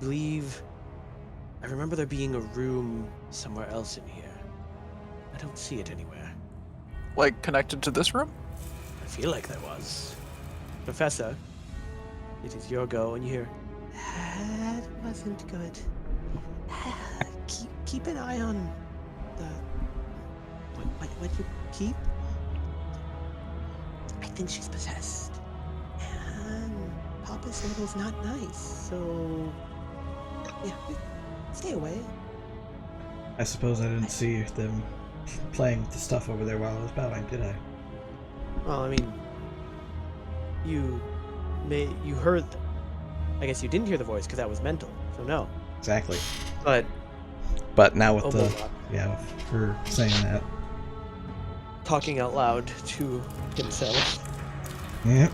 remember there being a room somewhere else in here. I don't see it anywhere. Like, connected to this room? I feel like there was. Professor, it is your go, and you hear, that wasn't good. Keep an eye on the... What you keep? I think she's possessed. And Papa Soto's not nice, so... Yeah, stay away. I suppose I didn't see them playing with the stuff over there while I was bowing, did I? Well, I mean... You heard... I guess you didn't hear the voice, because that was mental, so no. Exactly. But now with with her saying that. talking out loud to himself. Yep.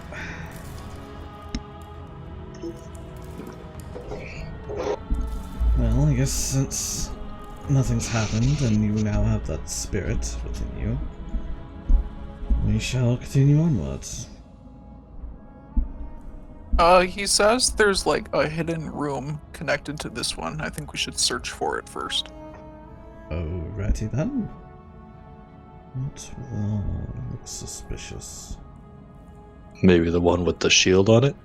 Well, I guess since nothing's happened and you now have that spirit within you, we shall continue onwards. He says there's like a hidden room connected to this one. I think we should search for it first. Alrighty then. That one looks suspicious. Maybe the one with the shield on it?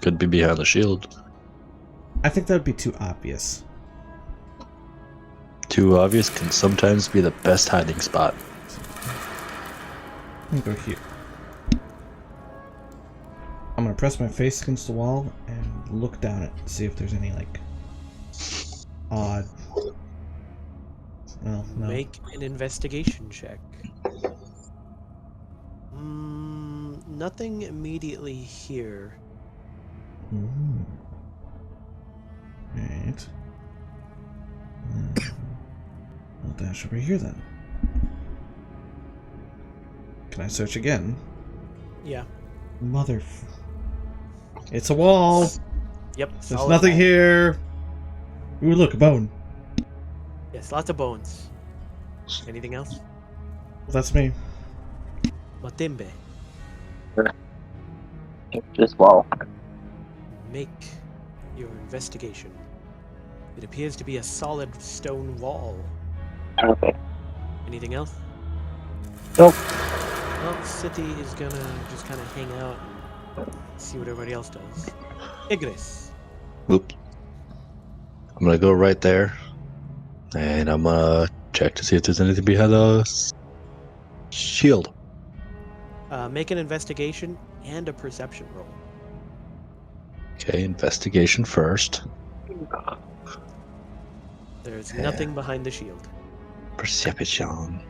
Could be behind the shield. I think that would be too obvious. Too obvious can sometimes be the best hiding spot. Let me go here. I'm gonna press my face against the wall and look down it to see if there's any, like, odd... Well, no. Make an investigation check. Nothing immediately here. Right. I'll dash over here then. Can I search again? Yeah. It's a wall! Yep. There's solid nothing wall. here! Ooh, look, a bone. Yes, lots of bones. Anything else? Well, that's me. Matimbe, This wall. make your investigation. It appears to be a solid stone wall. Okay. Anything else? Nope. Well, City is gonna just kind of hang out and see what everybody else does. Igris. Oops. I'm gonna go right there, and I'm gonna check to see if there's anything behind the shield. Make an investigation and a perception roll. Okay, investigation first. There's Yeah. nothing behind the shield. Perception.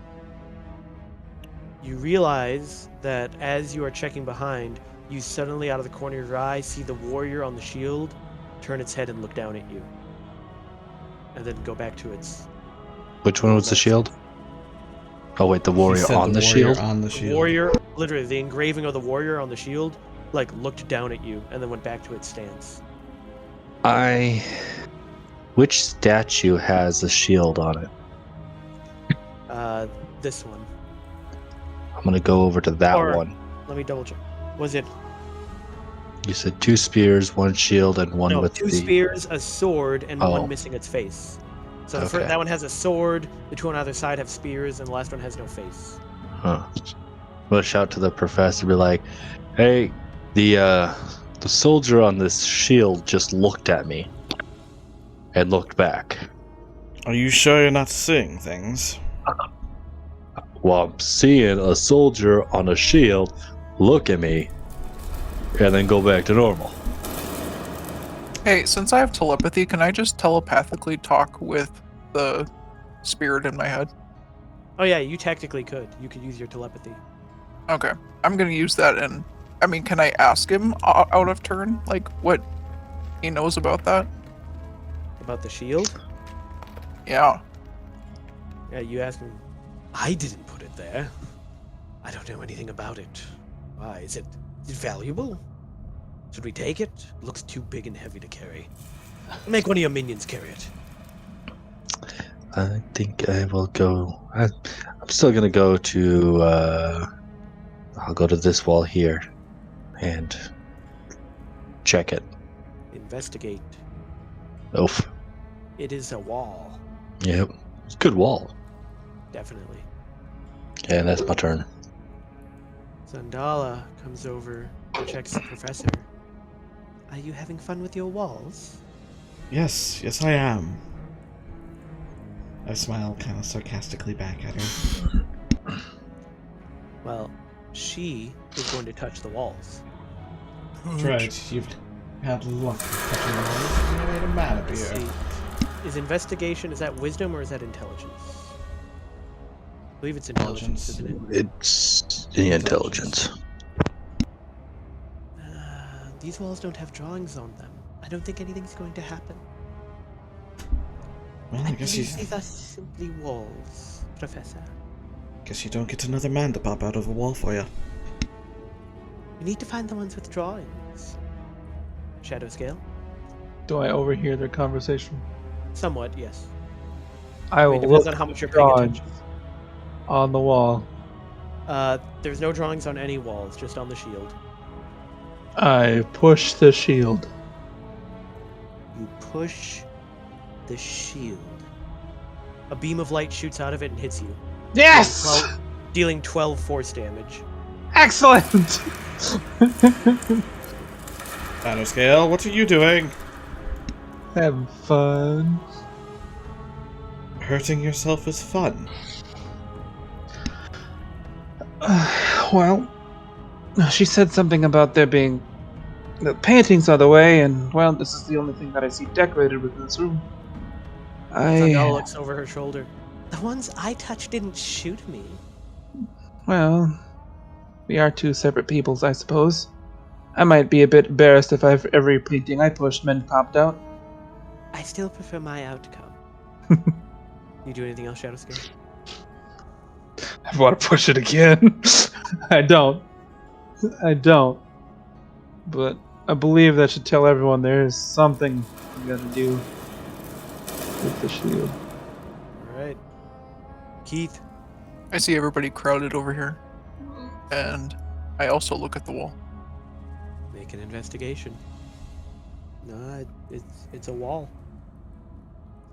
You realize that as you are checking behind, you suddenly, out of the corner of your eye, see the warrior on the shield turn its head and look down at you. And then go back to its... Which one was the shield? Oh wait, the warrior He said on the warrior shield. on the The shield. warrior, literally, the engraving of the warrior on the shield, like, looked down at you and then went back to its stance. Which statue has a shield on it? This one. I'm gonna go over to that Or- one. Let me double check. Was it... You said 2 spears, 1 shield, and 1 No, with 2 the... spears, a sword, and Oh. one missing its face. So the Okay. that one has a sword, the 2 on either side have spears, and the last one has no face. Huh. I'm gonna shout to the professor, be like, "Hey, the soldier on this shield just looked at me and looked back. Are you sure you're not seeing things? Well, I'm seeing a soldier on a shield look at me and then go back to normal." Hey, since I have telepathy, can I just telepathically talk with the spirit in my head? Oh yeah, you technically could. You could use your telepathy. Okay, I'm gonna use that. And I mean, can I ask him out of turn, like what he knows about that? About the shield? Yeah. Yeah, you ask him. I didn't put it there. I don't know anything about it. Why? Is it valuable? Should we take it? It looks too big and heavy to carry. Make one of your minions carry it. I think I will go. I'm still gonna go to. I'll go to this wall here and check it. Investigate. Oof. It is a wall. Yep. It's a good wall. Definitely. Yeah, that's my turn. Zandala comes over and checks the professor. Are you having fun with your walls? Yes, I am. I smile kind of sarcastically back at her. Well, she is going to touch the walls. That's right, you've had luck with touching the walls, and you made a man Let's appear. see. Is investigation, is that wisdom or is that intelligence? I believe it's intelligence, isn't it? It's the intelligence. These walls don't have drawings on them. I don't think anything's going to happen. Well, I guess you These are simply walls, Professor. don't get another man to pop out of a wall for you. We need to find the ones with drawings. Shadow scale? Do I overhear their conversation? Somewhat, yes. I I will mean, depends look on how much you're paying drawings attention. on the wall. There's no drawings on any walls, just on the shield. I push the shield. You push the shield. A beam of light shoots out of it and hits you. Yes! Dealing 12 force damage. Excellent! Nanoscale, what are you doing? Having fun. Hurting yourself is fun. Well, she said something about there being... The paintings are the way, and, well, this is the only thing that I see decorated within this room. Zandala looks over her shoulder. The ones I touched didn't shoot me. Well, we are two separate peoples, I suppose. I might be a bit embarrassed if every painting I pushed men popped out. I still prefer my outcome. You do anything else, Shadowscale? I want to push it again. I don't. But I believe that should tell everyone there is something you gotta do. with the shield. All right. Keith, I see everybody crowded over here, and I also look at the wall. make an investigation. No, it's a wall.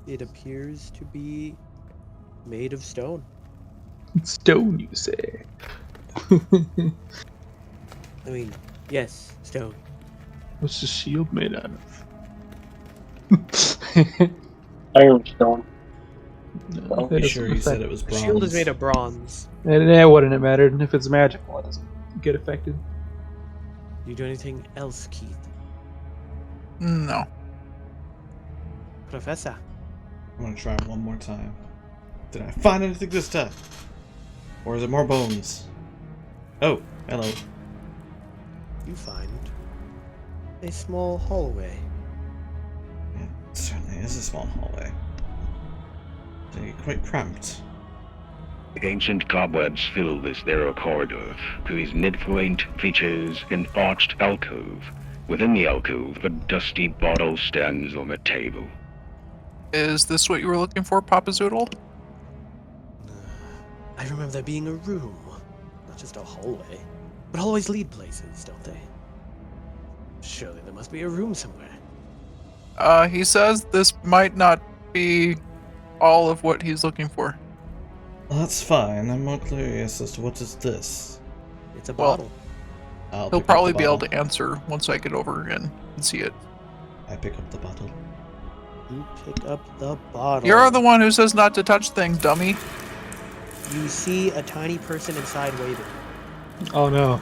It appears to be made of stone. Stone, you say? I mean, yes, stone. What's the shield made out of? Ironstone. No, Be sure you said it was The bronze. shield is made of bronze. That wouldn't have mattered. And if it's magical, it doesn't get affected. You do anything else, Keith? No. Professor. I'm gonna try one more time. Did I find anything this time? Or is it more bones? Oh, hello. You find a small hallway. It certainly is a small hallway. Quite cramped. Ancient cobwebs fill this narrow corridor, whose midpoint features an arched alcove. Within the alcove, a dusty bottle stands on a table. Is this what you were looking for, Papa Zoodle? I remember there being a room, not just a hallway. But hallways lead places, don't they? Surely there must be a room somewhere. He says this might not be all of what he's looking for. Well, that's fine. I'm more curious as to what is this. It's a Well, bottle. I'll He'll pick up probably the be able bottle. to answer once I get over and see it. I pick up the bottle. You pick up the bottle. You're the one who says not to touch things, dummy. You see a tiny person inside waving. Oh no.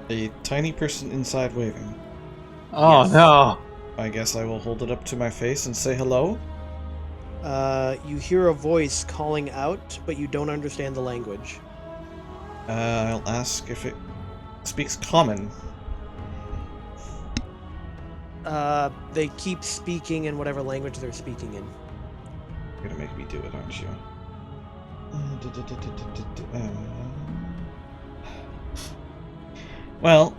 A tiny person inside waving. Oh Yes. no. I guess I will hold it up to my face and say hello. You hear a voice calling out, but you don't understand the language. I'll ask if it speaks common. They keep speaking in whatever language they're speaking in. You're gonna make me do it, aren't you? Well,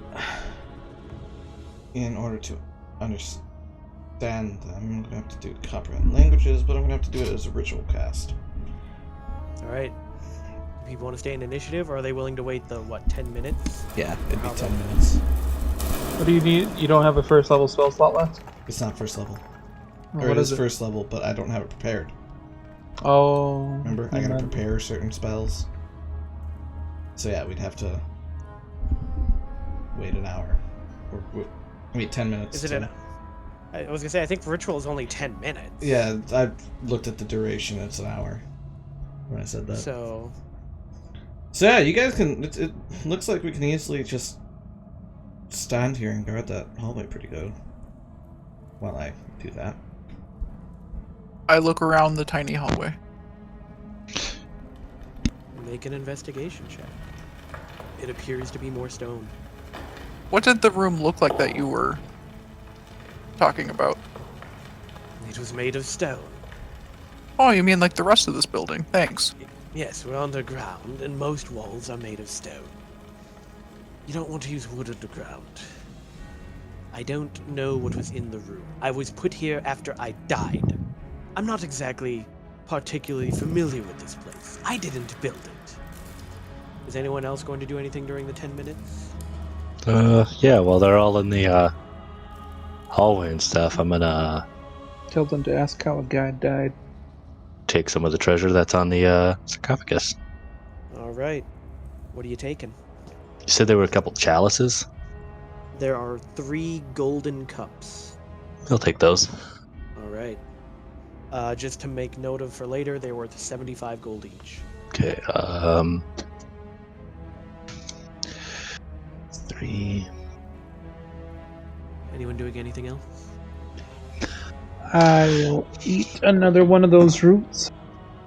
in order to understand them, I'm gonna have to do comprehend languages, but I'm gonna have to do it as a ritual cast. Alright. People want to stay in initiative, or are they willing to wait the, 10 minutes? Yeah, it'd be How 10 about- minutes. What do you need? You don't have a first level spell slot left? It's not first level. Oh, Or what it is is it? first level, but I don't have it prepared. Oh. Remember? I gotta remember. prepare certain spells. So yeah, we'd have to wait an hour. Or wait 10 minutes. Is it to- an... I was gonna say, I think ritual is only 10 minutes. Yeah, I looked at the duration. It's an hour when I said that. So, So yeah, you guys can. It looks like we can easily just stand here and guard that hallway pretty good. While I do that. I look around the tiny hallway. make an investigation check. It appears to be more stone. What did the room look like that you were talking about? It was made of stone. Oh, you mean like the rest of this building? Thanks. Yes, we're underground, and most walls are made of stone. You don't want to use wood underground. I don't know what was in the room. I was put here after I died. I'm not exactly particularly familiar with this place. I didn't build it. Is anyone else going to do anything during the 10 minutes? Yeah, well, they're all in the hallway and stuff. I'm gonna Tell them to ask how a guy died. take some of the treasure that's on the sarcophagus. All right. What are you taking? You said there were a couple chalices? There are 3 golden cups. I'll take those. All right. Just to make note of for later, they're worth 75 gold each. Okay, 3. Anyone doing anything else? I'll eat another one of those roots.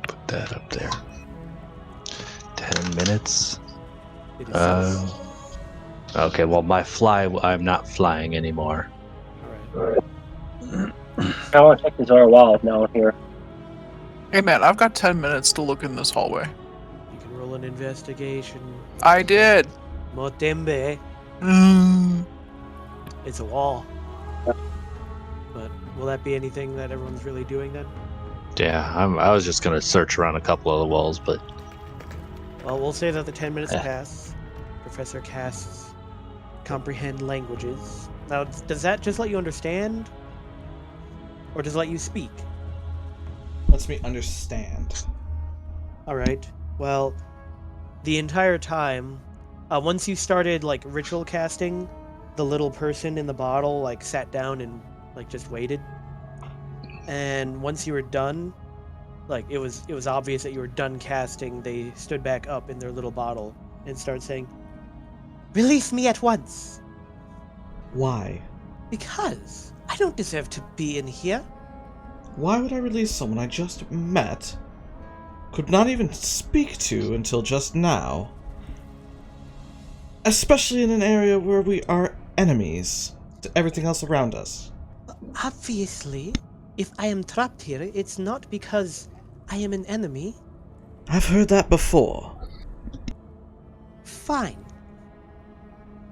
Put that up there. 10 minutes. It is Okay, well, I'm not flying anymore. All right. I want to check this our wall now here. Hey man, I've got 10 minutes to look in this hallway. You can roll an investigation. I did. Motembe. It's a wall. But will that be anything that everyone's really doing then? Yeah, I was just gonna search around a couple of the walls, but Well, we'll say that the 10 minutes Eh. pass. Professor casts comprehend languages. Now, does that just let you understand? Or does it let you speak? Lets me understand. Alright. Well, the entire time, once you started, like, ritual casting, the little person in the bottle, like, sat down and, like, just waited. And once you were done, like, it was obvious that you were done casting, they stood back up in their little bottle and started saying, "Release me at once! Why? Because I don't deserve to be in here." Why would I release someone I just met, could not even speak to until just now? Especially in an area where we are enemies to everything else around us. Obviously, if I am trapped here, it's not because I am an enemy. I've heard that before. Fine.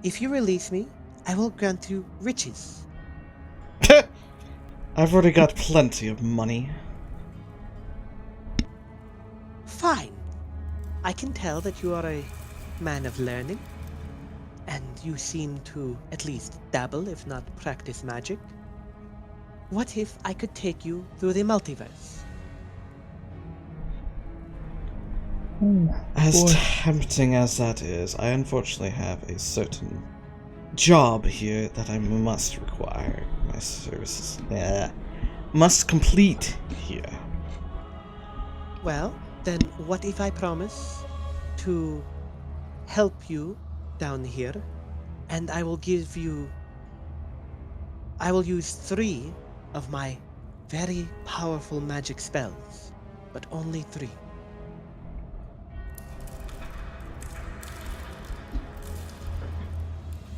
If you release me, I will grant you riches. I've already got plenty of money. Fine. I can tell that you are a man of learning, and you seem to at least dabble, if not practice magic. What if I could take you through the multiverse? As Boy. tempting as that is, I unfortunately have a certain job here that I must require my services. Must complete here. Well, then what if I promise to help you down here, and I will use 3 of my very powerful magic spells, but only 3.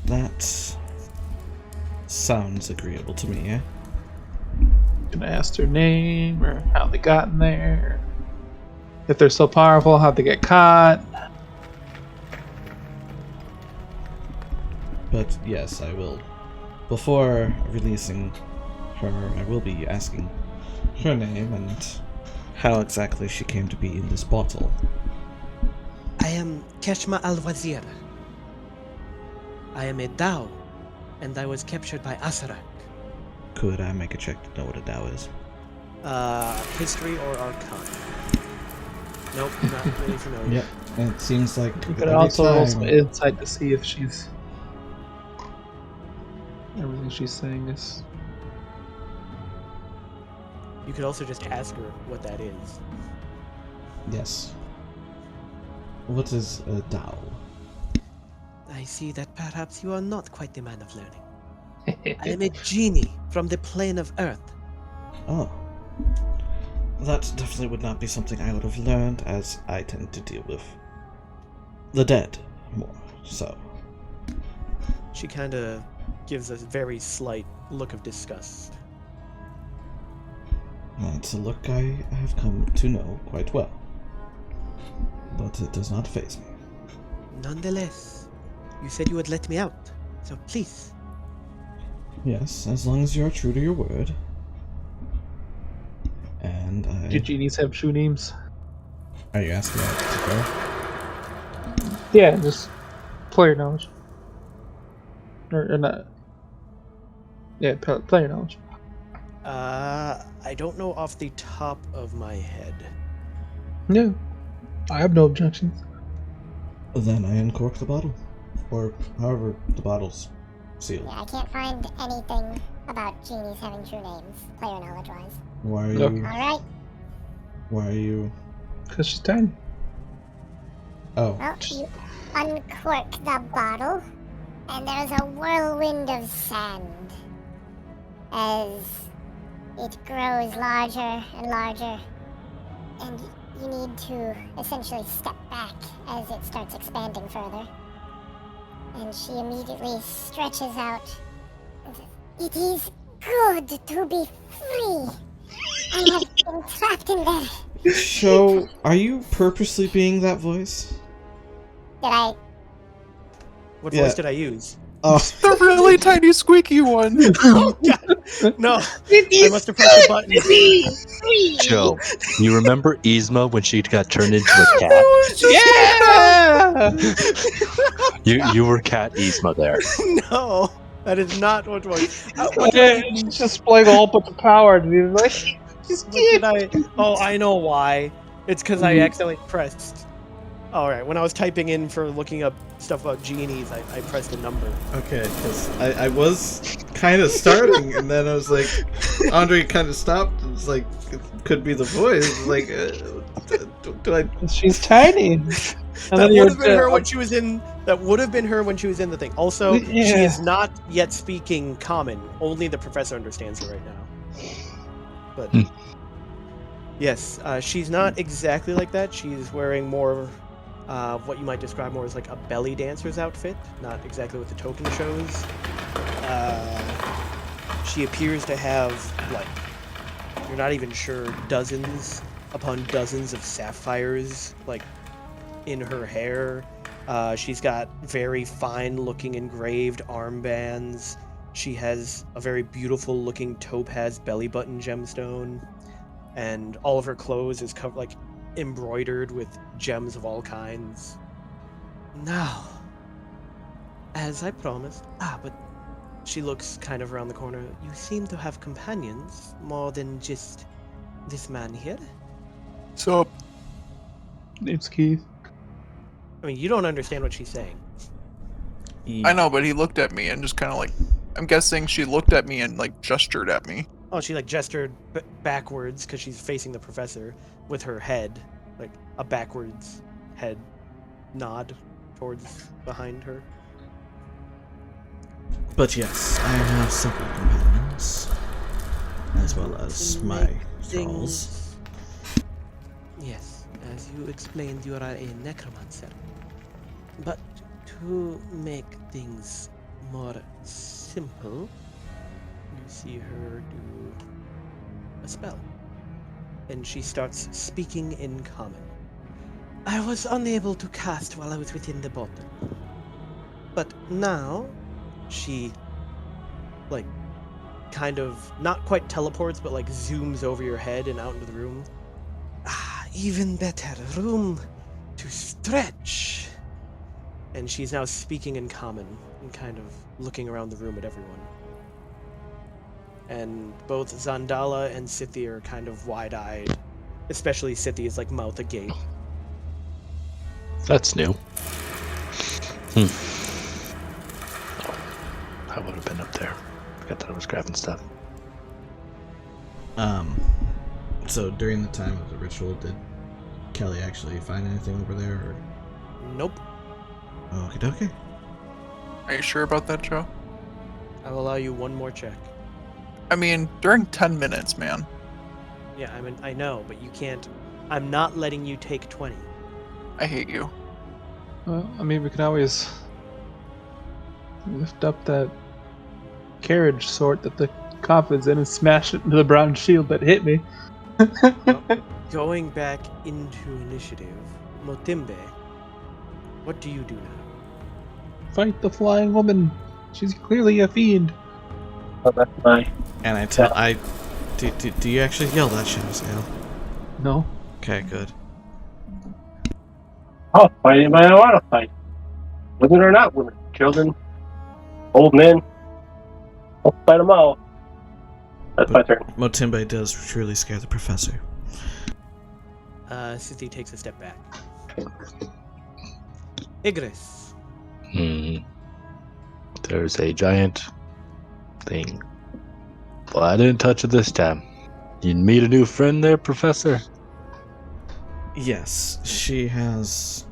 That sounds agreeable to me, eh? Gonna ask their name or how they got in there. If they're so powerful, how'd they get caught? But yes, I will. Before releasing her, I will be asking her name and how exactly she came to be in this bottle. I am Keshma al-Wazir. I am a Dao, and I was captured by Asarak. Could I make a check to know what a Dao is? History or Arcana? Nope, not really familiar. Yep, it seems like You could every also roll some time- insight to see if she's everything she's saying is. You could also just ask her what that is. Yes. What is a Dao? I see that perhaps you are not quite the man of learning. I am a genie from the plane of Earth. Oh. That definitely would not be something I would have learned, as I tend to deal with the dead more so. She kind of gives a very slight look of disgust. That's a look I have come to know quite well. But it does not faze me. Nonetheless, you said you would let me out, so please. Yes, as long as you are true to your word. And Do genies have shoe names? Are you asking that to go? Yeah, just player knowledge. Or not. Yeah, player knowledge. I don't know off the top of my head. Yeah, I have no objections. Then I uncork the bottle. Or however the bottle's sealed. Yeah, I can't find anything about genies having true names, player knowledge-wise. Why are Yep. you... Alright, Why are you... Because she's tiny. Oh. well, you uncork the bottle, and there's a whirlwind of sand. As it grows larger and larger, and you need to essentially step back as it starts expanding further. And she immediately stretches out and says, "It is good to be free. I have been trapped in there." So, are you purposely being that voice? Did I? What Yeah. voice did I use? Oh, The really tiny squeaky one. Oh god! No, I must have pressed the button. Joe, you remember Yzma when she got turned into a cat? That was just You were cat Yzma there. No, that is not what was. She's just displaying a whole bunch of power, and he's like, just What did I? Oh, I know why. It's because I accidentally pressed. All right, when I was typing in for looking up stuff about genies, I pressed a number. okay, because I was kind of starting, and then I was like, Andre kind of stopped, and it's like, it could be the voice. Like, do I? She's tiny. And That then would you're have been her when she was in. That would have been her when she was in the thing. Also, she Yeah. is not yet speaking common. Only the professor understands her right now. But yes, she's not exactly like that. She's wearing more what you might describe more as like a belly dancer's outfit. Not exactly what the token shows. She appears to have like you're not even sure dozens upon dozens of sapphires like in her hair. She's got very fine-looking engraved armbands. She has a very beautiful-looking topaz belly button gemstone, and all of her clothes is covered like embroidered with gems of all kinds. Now, as I promised, but she looks kind of around the corner. You seem to have companions more than just this man here. So, Name's Keith. I mean, you don't understand what she's saying. I know, but he looked at me and just kind of like, I'm guessing she looked at me and like gestured at me. Oh, she like gestured backwards because she's facing the professor with her head, like a backwards head nod towards behind her. But yes, I have several companions, as well as my thralls. Yes, as you explained, you are a necromancer. But to make things more simple, you see her do a spell. And she starts speaking in common. I was unable to cast while I was within the bottle. But now, she, like, kind of, not quite teleports, but like zooms over your head and out into the room. Even better, room to stretch. And she's now speaking in common and kind of looking around the room at everyone. And both Zandala and Sithi are kind of wide-eyed. Especially Sithi's like mouth agape. That's new. I would have been up there. Forgot that I was grabbing stuff. So during the time of the ritual, did Kelly actually find anything over there? Or? Nope. Okie dokie. Are you sure about that, Joe? I'll allow you one more check. I mean, during 10 minutes, man. Yeah, I mean, I know, but you can't... I'm not letting you take 20. I hate you. Well, I mean, we can always lift up that carriage sort that the coffin's in and smash it into the brown shield that hit me. Going back into initiative, Motimbe, what do you do now? Fight the flying woman. She's clearly a fiend. Oh, that's my. And do you actually yell that, Shamsale? No. Okay, good. Oh, fight anybody I want to fight. Women or not women. Children. Old men. I'll fight them all. That's my turn. Motimbe does truly scare the professor. Sithi takes a step back. Igris. There's a giant thing. Well, I didn't touch it this time. You meet a new friend there, Professor? Yes, she has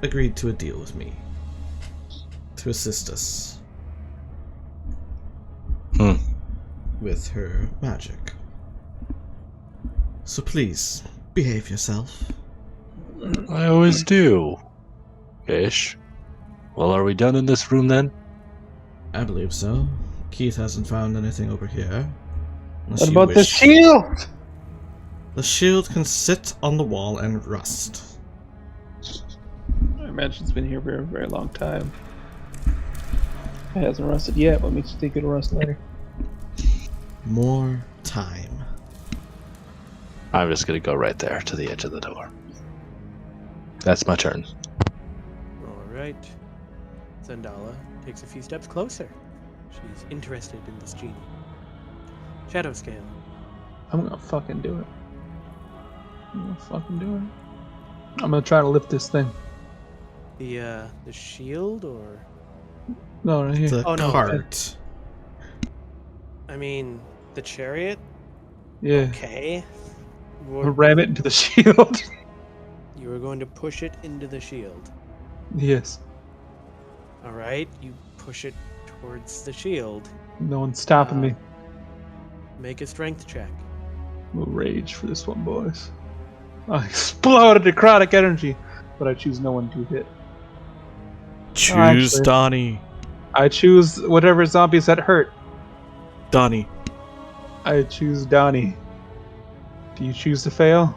agreed to a deal with me to assist us with her magic. So please, behave yourself. I always do. Ish. Well, are we done in this room then? I believe so. Keith hasn't found anything over here. Unless What you about the wish. shield? The shield can sit on the wall and rust. I imagine it's been here for a very long time. It hasn't rusted yet. What makes you think it'll rust later? More time. I'm just gonna go right there to the edge of the door. That's my turn. All right. Zendala takes a few steps closer. She's interested in this genie. Shadow scale. I'm gonna fucking do it. I'm gonna try to lift this thing. The shield or No, right here. The Oh, no. cart. I mean the chariot? Yeah. Okay. I'll ram it into the shield. You were going to push it into the shield. Yes. All right. You push it towards the shield. No one's stopping me. Make a strength check. We'll rage for this one, boys. I explode necrotic energy, but I choose no one to hit. Choose actually- Donnie. I choose whatever zombies that hurt. Donnie. I choose Donnie. Do you choose to fail?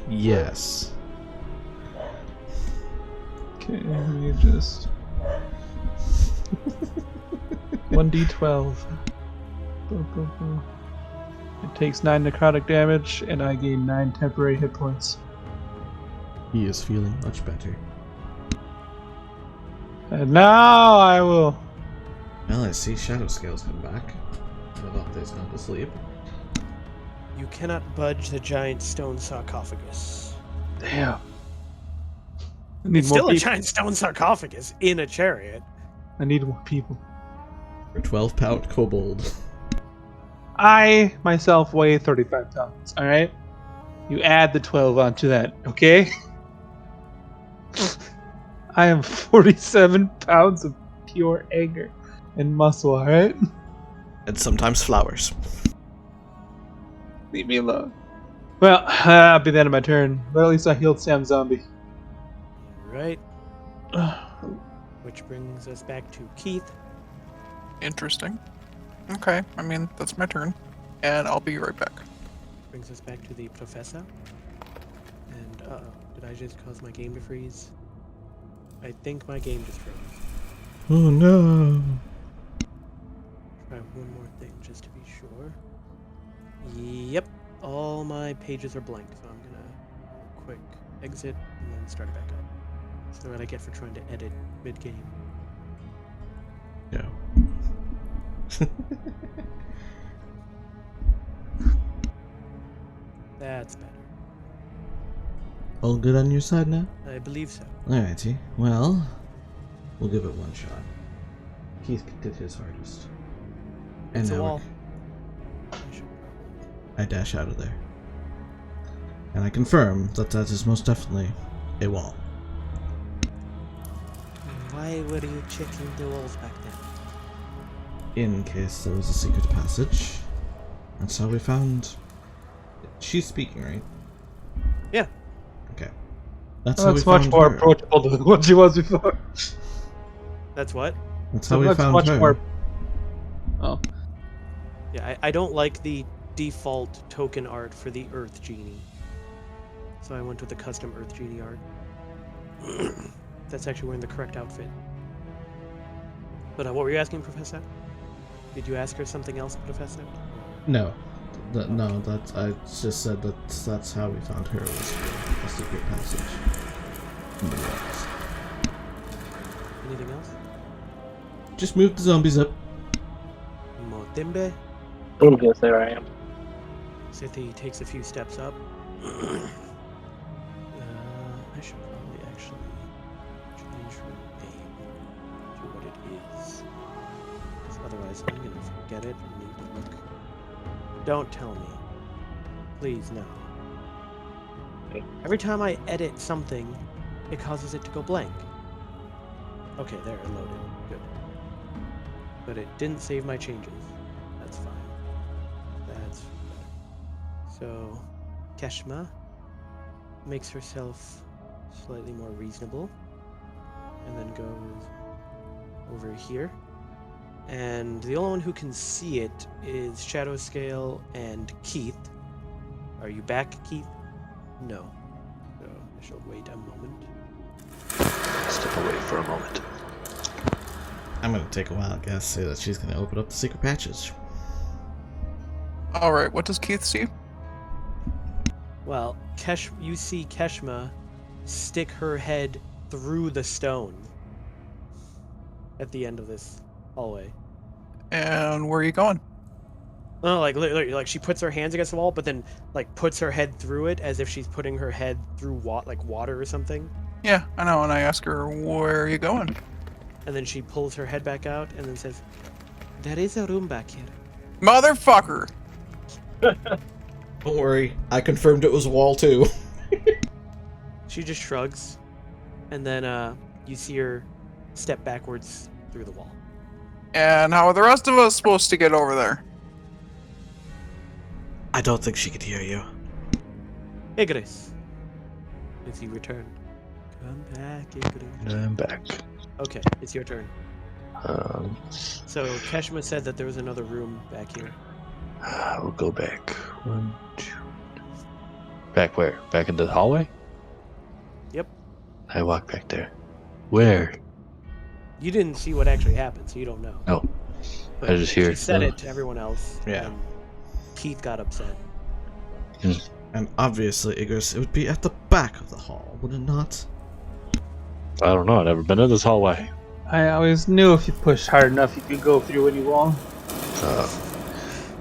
Yes. Okay, let me just 1d12. It takes 9 necrotic damage, and I gain 9 temporary hit points. He is feeling much better. And now I will. Well, I see Shadow Scales come back. Melotte's gone to sleep. You cannot budge the giant stone sarcophagus. Damn. I need It's more still a people. giant stone sarcophagus in a chariot. I need more people. For 12-pound kobold. I myself weigh 35 pounds. All right. You add the 12 onto that, okay? I am 47 pounds of pure anger and muscle. All right. And sometimes flowers. Leave me alone. Well, that'll be the end of my turn. But at least I healed Sam Zombie. Right. Which brings us back to Keith. Interesting. Okay, I mean, that's my turn. And I'll be right back. Brings us back to the professor. And, did I just cause my game to freeze? I think my game just froze. Oh no. Try one more thing just to be sure. Yep, all my pages are blank, so I'm gonna quick exit and then start it back up. That's what I get for trying to edit mid-game. Yeah. That's better. All good on your side now? I believe so. Alrighty. Well, we'll give it one shot. Keith did his hardest. It's a now wall. I dash out of there. And I confirm that that is most definitely a wall. Why were you checking the walls back then? In case there was a secret passage. That's how we found... She's speaking, right? Yeah. Okay. That's how we That's found much more her. approachable than what she was before. That's what? That's how we found much her. more. Oh. Yeah, I don't like the default token art for the Earth Genie. So I went with the custom Earth Genie art. That's actually wearing the correct outfit. But what were you asking, Professor? Did you ask her something else, Professor? No. No, that I just said that's how we found her, was through a secret passage in the walls. Anything else? Just move the zombies up. Motembe? I'm guess there I am. Sithi takes a few steps up. I should probably actually change her name to what it is. Because otherwise I'm going to forget it and need to look. Don't tell me. Please, no. Every time I edit something, it causes it to go blank. Okay, there, it loaded. Good. But it didn't save my changes. That's fine. That's better. So, Keshma makes herself slightly more reasonable. And then goes over here. And the only one who can see it is Shadow Scale and Keith. Are you back, Keith? No. So I shall wait a moment. step away for a moment. I'm gonna take a wild guess, say that she's gonna open up the secret passage. All right, what does Keith see? Well, you see Keshma stick her head through the stone at the end of this hallway. And where are you going? Oh, like she puts her hands against the wall, but then like puts her head through it as if she's putting her head through water or something. Yeah, I know, and I ask her, where are you going? And then she pulls her head back out and then says, "There is a room back here." Motherfucker! Don't worry, I confirmed it was a wall too. She just shrugs, and then you see her step backwards through the wall. And how are the rest of us supposed to get over there? I don't think she could hear you. Igris, is he returned? Come back, Igris. I'm back. Okay, it's your turn. Um, So Keshma said that there was another room back here. we'll go back. 1, 2. Back where? Back into the hallway? Yep. I walk back there. Where? You didn't see what actually happened, so you don't know. No. But I just hear. she said it to everyone else. Yeah. And Keith got upset. And obviously, Igris, it would be at the back of the hall, would it not? I don't know. I've never been in this hallway. I always knew if you pushed hard enough, you could go through any wall.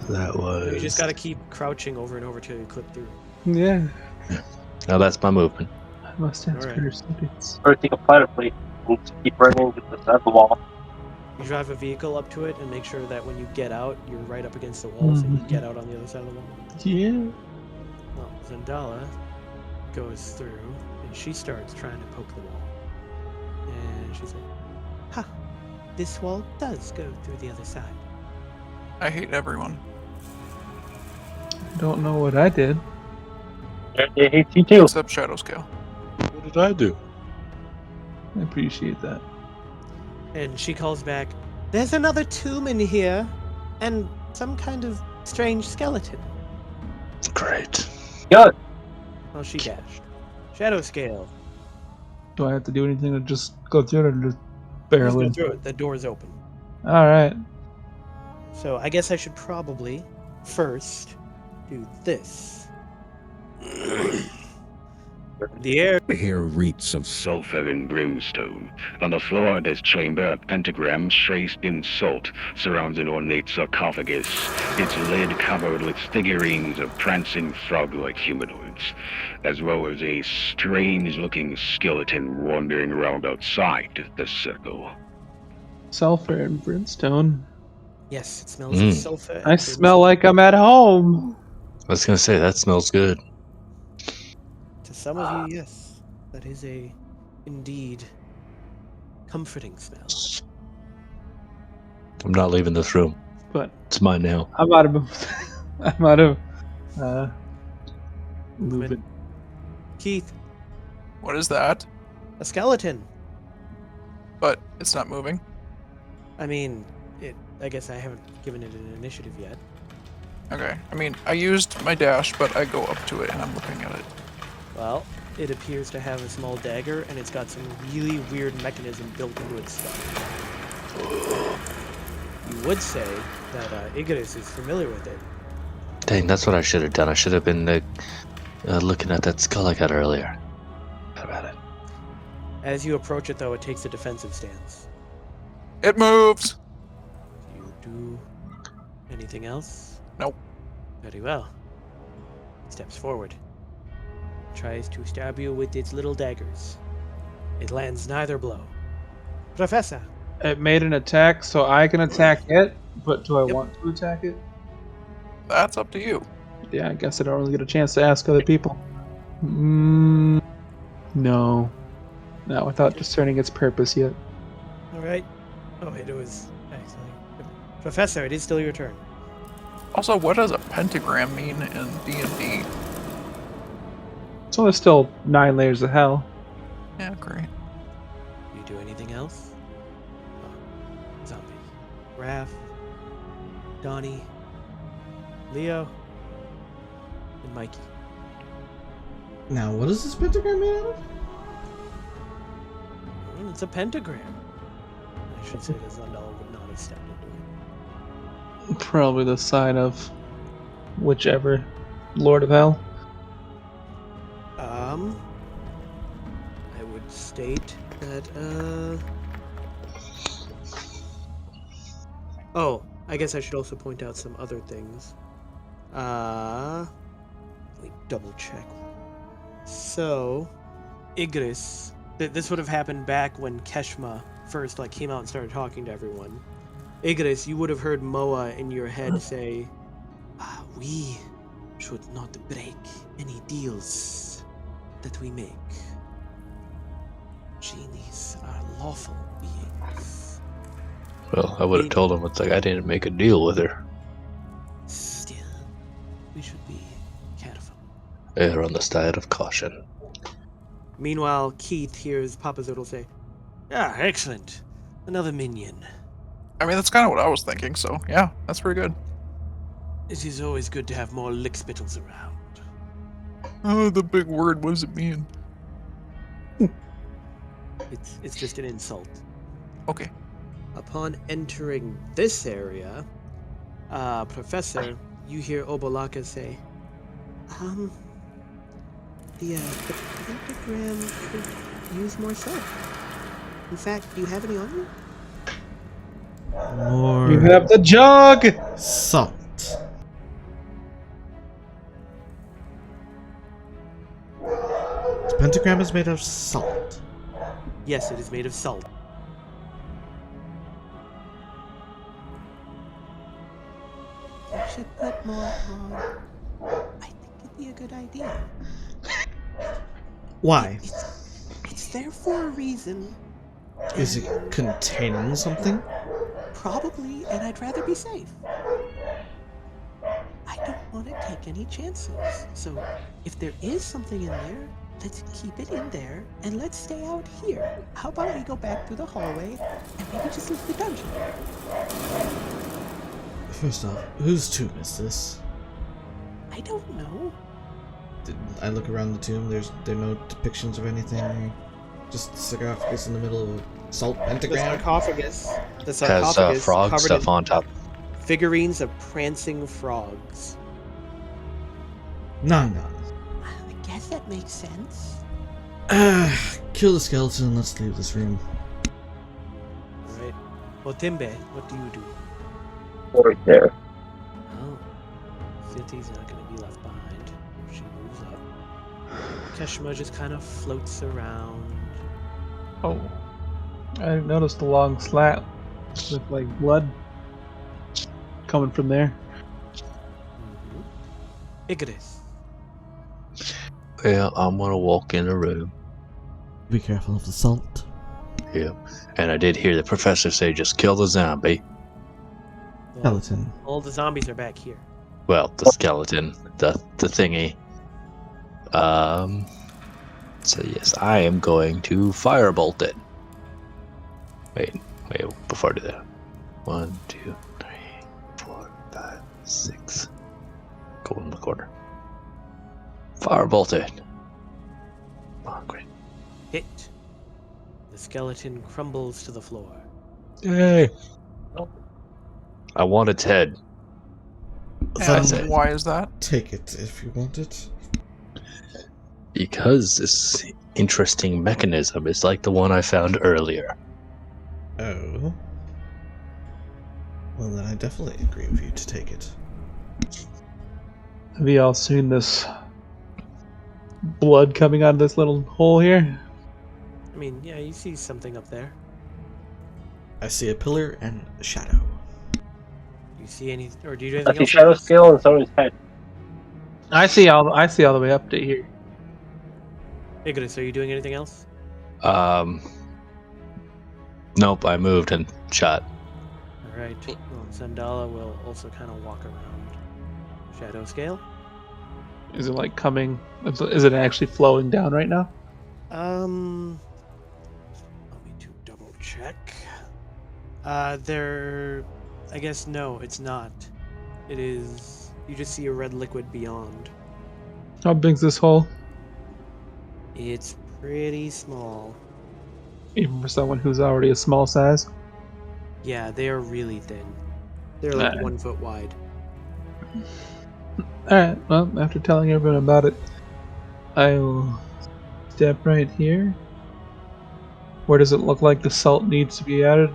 That was. You just gotta keep crouching over and over till you clip through. Yeah, Now that's my movement. I must have Alright. better studies. Or take a platter plate and just keep running into the side of the wall. You drive a vehicle up to it and make sure that when you get out, you're right up against the wall so you can get out on the other side of the wall. Yeah. Well, Zendala goes through and she starts trying to poke the wall. And she's like, "Ha! This wall does go through the other side." I hate everyone. Don't know what I did. They hate you too. Except Shadow Scale. What did I do? I appreciate that. And she calls back, "There's another tomb in here, and some kind of strange skeleton." Great. Good. Well, she dashed. Shadow Scale. Do I have to do anything to just go through it or just Let's barely? go through it. The door's open. Alright. So I guess I should probably first do this. The air. Here reeks of sulfur and brimstone. On the floor of this chamber, a pentagram traced in salt surrounds an ornate sarcophagus, its lid covered with figurines of prancing frog-like humanoids, as well as a strange-looking skeleton wandering around outside the circle. Sulfur and brimstone. Yes, it smells of sulfur. and I smell like I'm at home. I was gonna say that smells good. To some of you, yes, that is a indeed comforting smell. I'm not leaving this room. But It's mine now. I'm out of I'm out of movement. Keith, What is that? a skeleton. But it's not moving. I mean, I guess I haven't given it an initiative yet. Okay. I mean, I used my dash, but I go up to it and I'm looking at it. Well, it appears to have a small dagger, and it's got some really weird mechanism built into its stuff. You would say that Igris is familiar with it. Dang, that's what I should have done. I should have been looking at that skull I got earlier. How about it? As you approach it, though, it takes a defensive stance. It moves! Do you do anything else? Nope. Very well. It steps forward. Tries to stab you with its little daggers. It lands neither blow. Professor! It made an attack, so I can attack it, but do I Yep. want to attack it? That's up to you. Yeah, I guess I don't really get a chance to ask other people. No. No, without discerning its purpose yet. Alright. Oh, wait, it was... Actually... Professor, it is still your turn. Also, what does a pentagram mean in D&D? So there's still 9 layers of hell. Yeah, great. You do anything else? Zombies. Raph. Donnie. Leo. And Mikey. Now, what is this pentagram made out of? I don't It's a pentagram. I should say that Zandala would not have stepped into it. Probably the sign of whichever Lord of Hell. I would state that, Oh, I guess I should also point out some other things. Let me double check. So, Igris, this would have happened back when Keshma first came out and started talking to everyone. Igris, you would have heard Moa in your head say, "We should not break any deals that we make. Genies are lawful beings. Well, I would have told him it's like I didn't make a deal with her. Still, we should be careful." Err on the side of caution. Meanwhile, Keith hears Papa Zoodle say, "Ah, excellent. Another minion. I mean, that's kind of what I was thinking, so yeah, that's pretty good. It is always good to have more lickspittles around." Oh, the big word, what does it mean? It's just an insult. Okay. Upon entering this area, Professor, you hear Obolaka say, the pentagram could use more salt. In fact, do you have any on you? More You have the jug! salt. The pentagram is made of salt. Yes, it is made of salt. You should put more on. I think it'd be a good idea. Why? It's there for a reason. Is it containing something? Probably, and I'd rather be safe. I don't want to take any chances. So, if there is something in there, let's keep it in there, and let's stay out here. How about we go back through the hallway, and maybe just leave the dungeon? First off, whose tomb is this? I don't know. Did I look around the tomb? There are no depictions of anything. Just sarcophagus in the middle of a salt The pentagram. sarcophagus Has frog covered stuff in on top. figurines of prancing frogs. No. I guess that makes sense. Kill the skeleton and let's leave this room. Alright. Well, Timbe, what do you do? Right there. Oh. City's not going to be left behind if she moves up. Keshma just kind of floats around. Oh. I didn't notice the long slat with blood coming from there. Igris. Well, I'm gonna walk in the room. Be careful of the salt. Yeah. And I did hear the professor say just kill the zombie. Skeleton. All the zombies are back here. Well, the skeleton. The thingy. So yes, I am going to firebolt it. Wait, before I do that. 1, 2, 3, 4, 5, 6. Go in the corner. Firebolt it. Come on, great. Hit. The skeleton crumbles to the floor. Yay! I want its head. And it. why is that? Take it if you want it. Because this interesting mechanism is like the one I found earlier. Oh. Well, then I definitely agree with you to take it. Have you all seen this blood coming out of this little hole here? I mean, yeah, you see something up there. I see a pillar and a shadow. Do you see any, or do you do I anything see else? shadow scale on someone's head. I see all the way up to here. Igris, are you doing anything else? Nope, I moved and shot. Alright. Well, Zandala will also kind of walk around. Shadow scale? Is it coming? Is it actually flowing down right now? Let me double check. I guess no, it's not. It is, you just see a red liquid beyond. How big's this hole? It's pretty small. Even for someone who's already a small size. Yeah, they are really thin. They're like Alright. 1 foot wide. Alright, well, after telling everyone about it, I'll step right here. Where does it look like the salt needs to be added?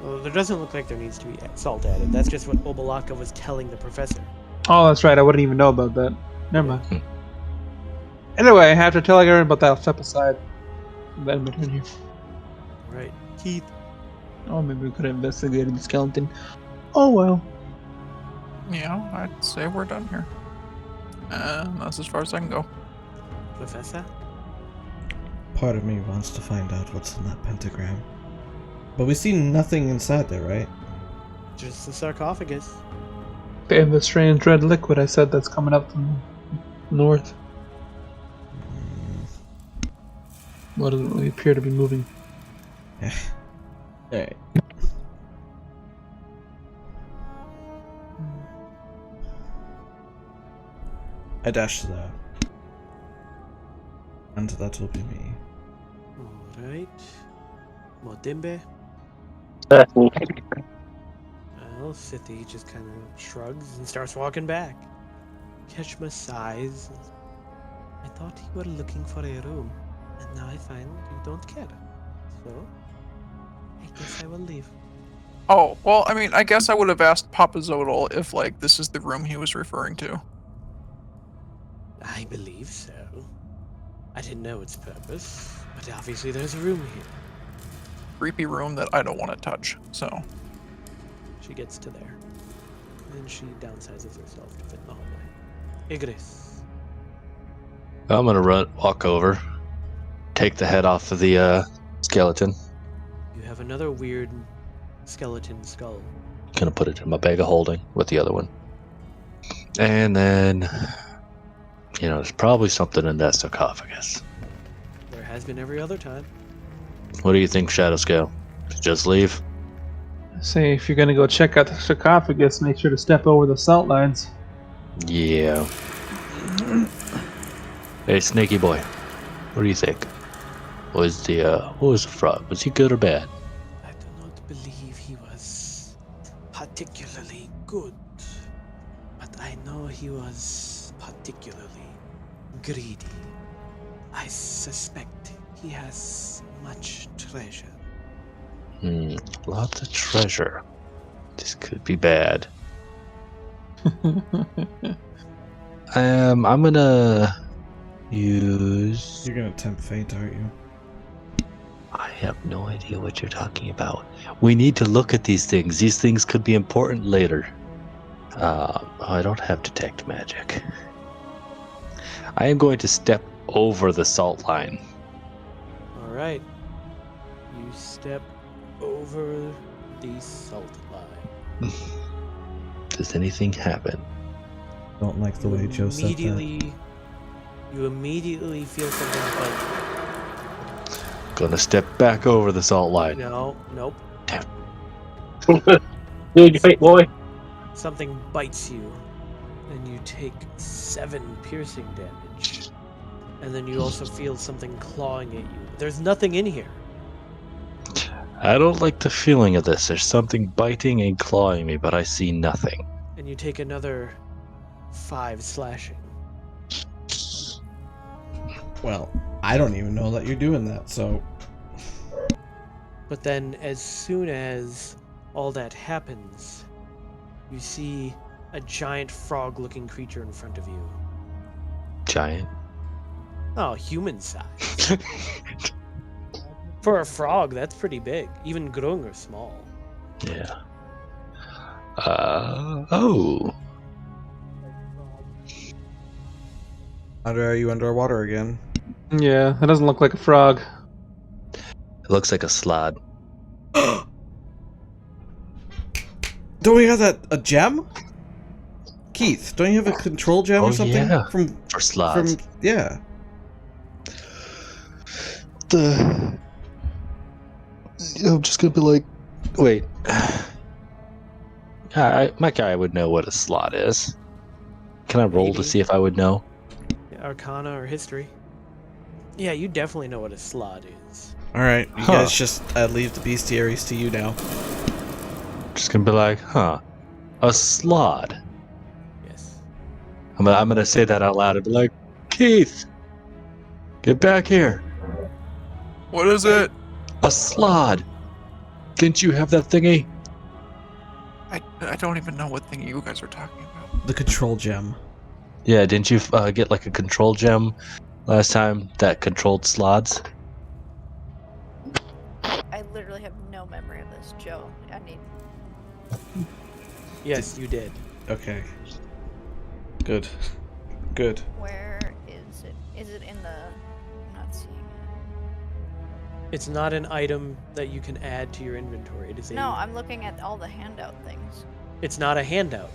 Well, there doesn't look like there needs to be salt added. That's just what Obalaka was telling the professor. Oh, that's right, I wouldn't even know about that. Never Yeah. mind. Anyway, after telling everyone about that, I'll step aside. Then return here. Right. Keith. Oh, maybe we could have investigated the skeleton. Oh well. Yeah, I'd say we're done here. That's as far as I can go. Professor? Part of me wants to find out what's in that pentagram. But we see nothing inside there, right? Just the sarcophagus. And the strange red liquid I said that's coming up from the north. Well, doesn't really appear to be moving. Alright. I dash to that. And that will be me. Alright. Modimbe. That's me. Well, Sithi just kind of shrugs and starts walking back. Keshma sighs. I thought you were looking for a room, and now I find you don't care. So, I guess I will leave. Oh, well, I mean, I guess I would have asked Papa Zodal if, like, this is the room he was referring to. I believe so. I didn't know its purpose, but obviously there's a room here. Creepy room that I don't want to touch, so. She gets to there, and she downsizes herself to fit in the hallway. Igris. I'm gonna walk over, take the head off of the skeleton. You have another weird skeleton skull. Gonna put it in my bag of holding with the other one. And then, there's probably something in that sarcophagus. There has been every other time. What do you think, Shadowscale? Just leave? Say, if you're gonna go check out the sarcophagus, make sure to step over the salt lines. Yeah. Hey, Snaky Boy, what do you think? What was the frog? Was he good or bad? I do not believe he was particularly good, but I know he was particularly greedy. I suspect he has much treasure. Lots of treasure. This could be bad. I'm gonna use... You're gonna tempt fate, aren't you? I have no idea what you're talking about. We need to look at these things. These things could be important later. I don't have detect magic. I am going to step over the salt line. Alright. You step over the salt line. Does anything happen? Don't like the way Joe said that. You immediately feel something bite. Gonna step back over the salt line. No, nope. Need your fate, boy. Something bites you, and you take 7 piercing damage. And then you also feel something clawing at you. There's nothing in here. I don't like the feeling of this. There's something biting and clawing me, but I see nothing. And you take another 5 slashing. Well, I don't even know that you're doing that, so... But then, as soon as all that happens, you see a giant frog-looking creature in front of you. Giant? Oh, human size. For a frog, that's pretty big. Even grung are small. Yeah. Oh. Are you underwater again? Yeah, that doesn't look like a frog. It looks like a slod. Don't we have a gem? Keith, don't you have a control gem or something? Yeah. From For slods. yeah. I'm just gonna be like, wait. My guy would know what a slot is. Can I roll to Maybe. see if I would know? Arcana or history. Yeah, you definitely know what a slot is. Alright, you Huh. guys just leave the bestiaries to you now. Just gonna be like, huh, a slod. Yes. I'm gonna say that out loud and be like, Keith, get back here. What is it? A slod. Didn't you have that thingy? I don't even know what thing you guys are talking about. The control gem. Yeah, didn't you get like a control gem last time that controlled slots? I literally have no memory of this, Joe. I need. Yes, you did. Okay. Good. Good. Where is it? Is it in the? I'm not seeing it. It's not an item that you can add to your inventory. It is No, I'm looking at all the handout things. It's not a handout.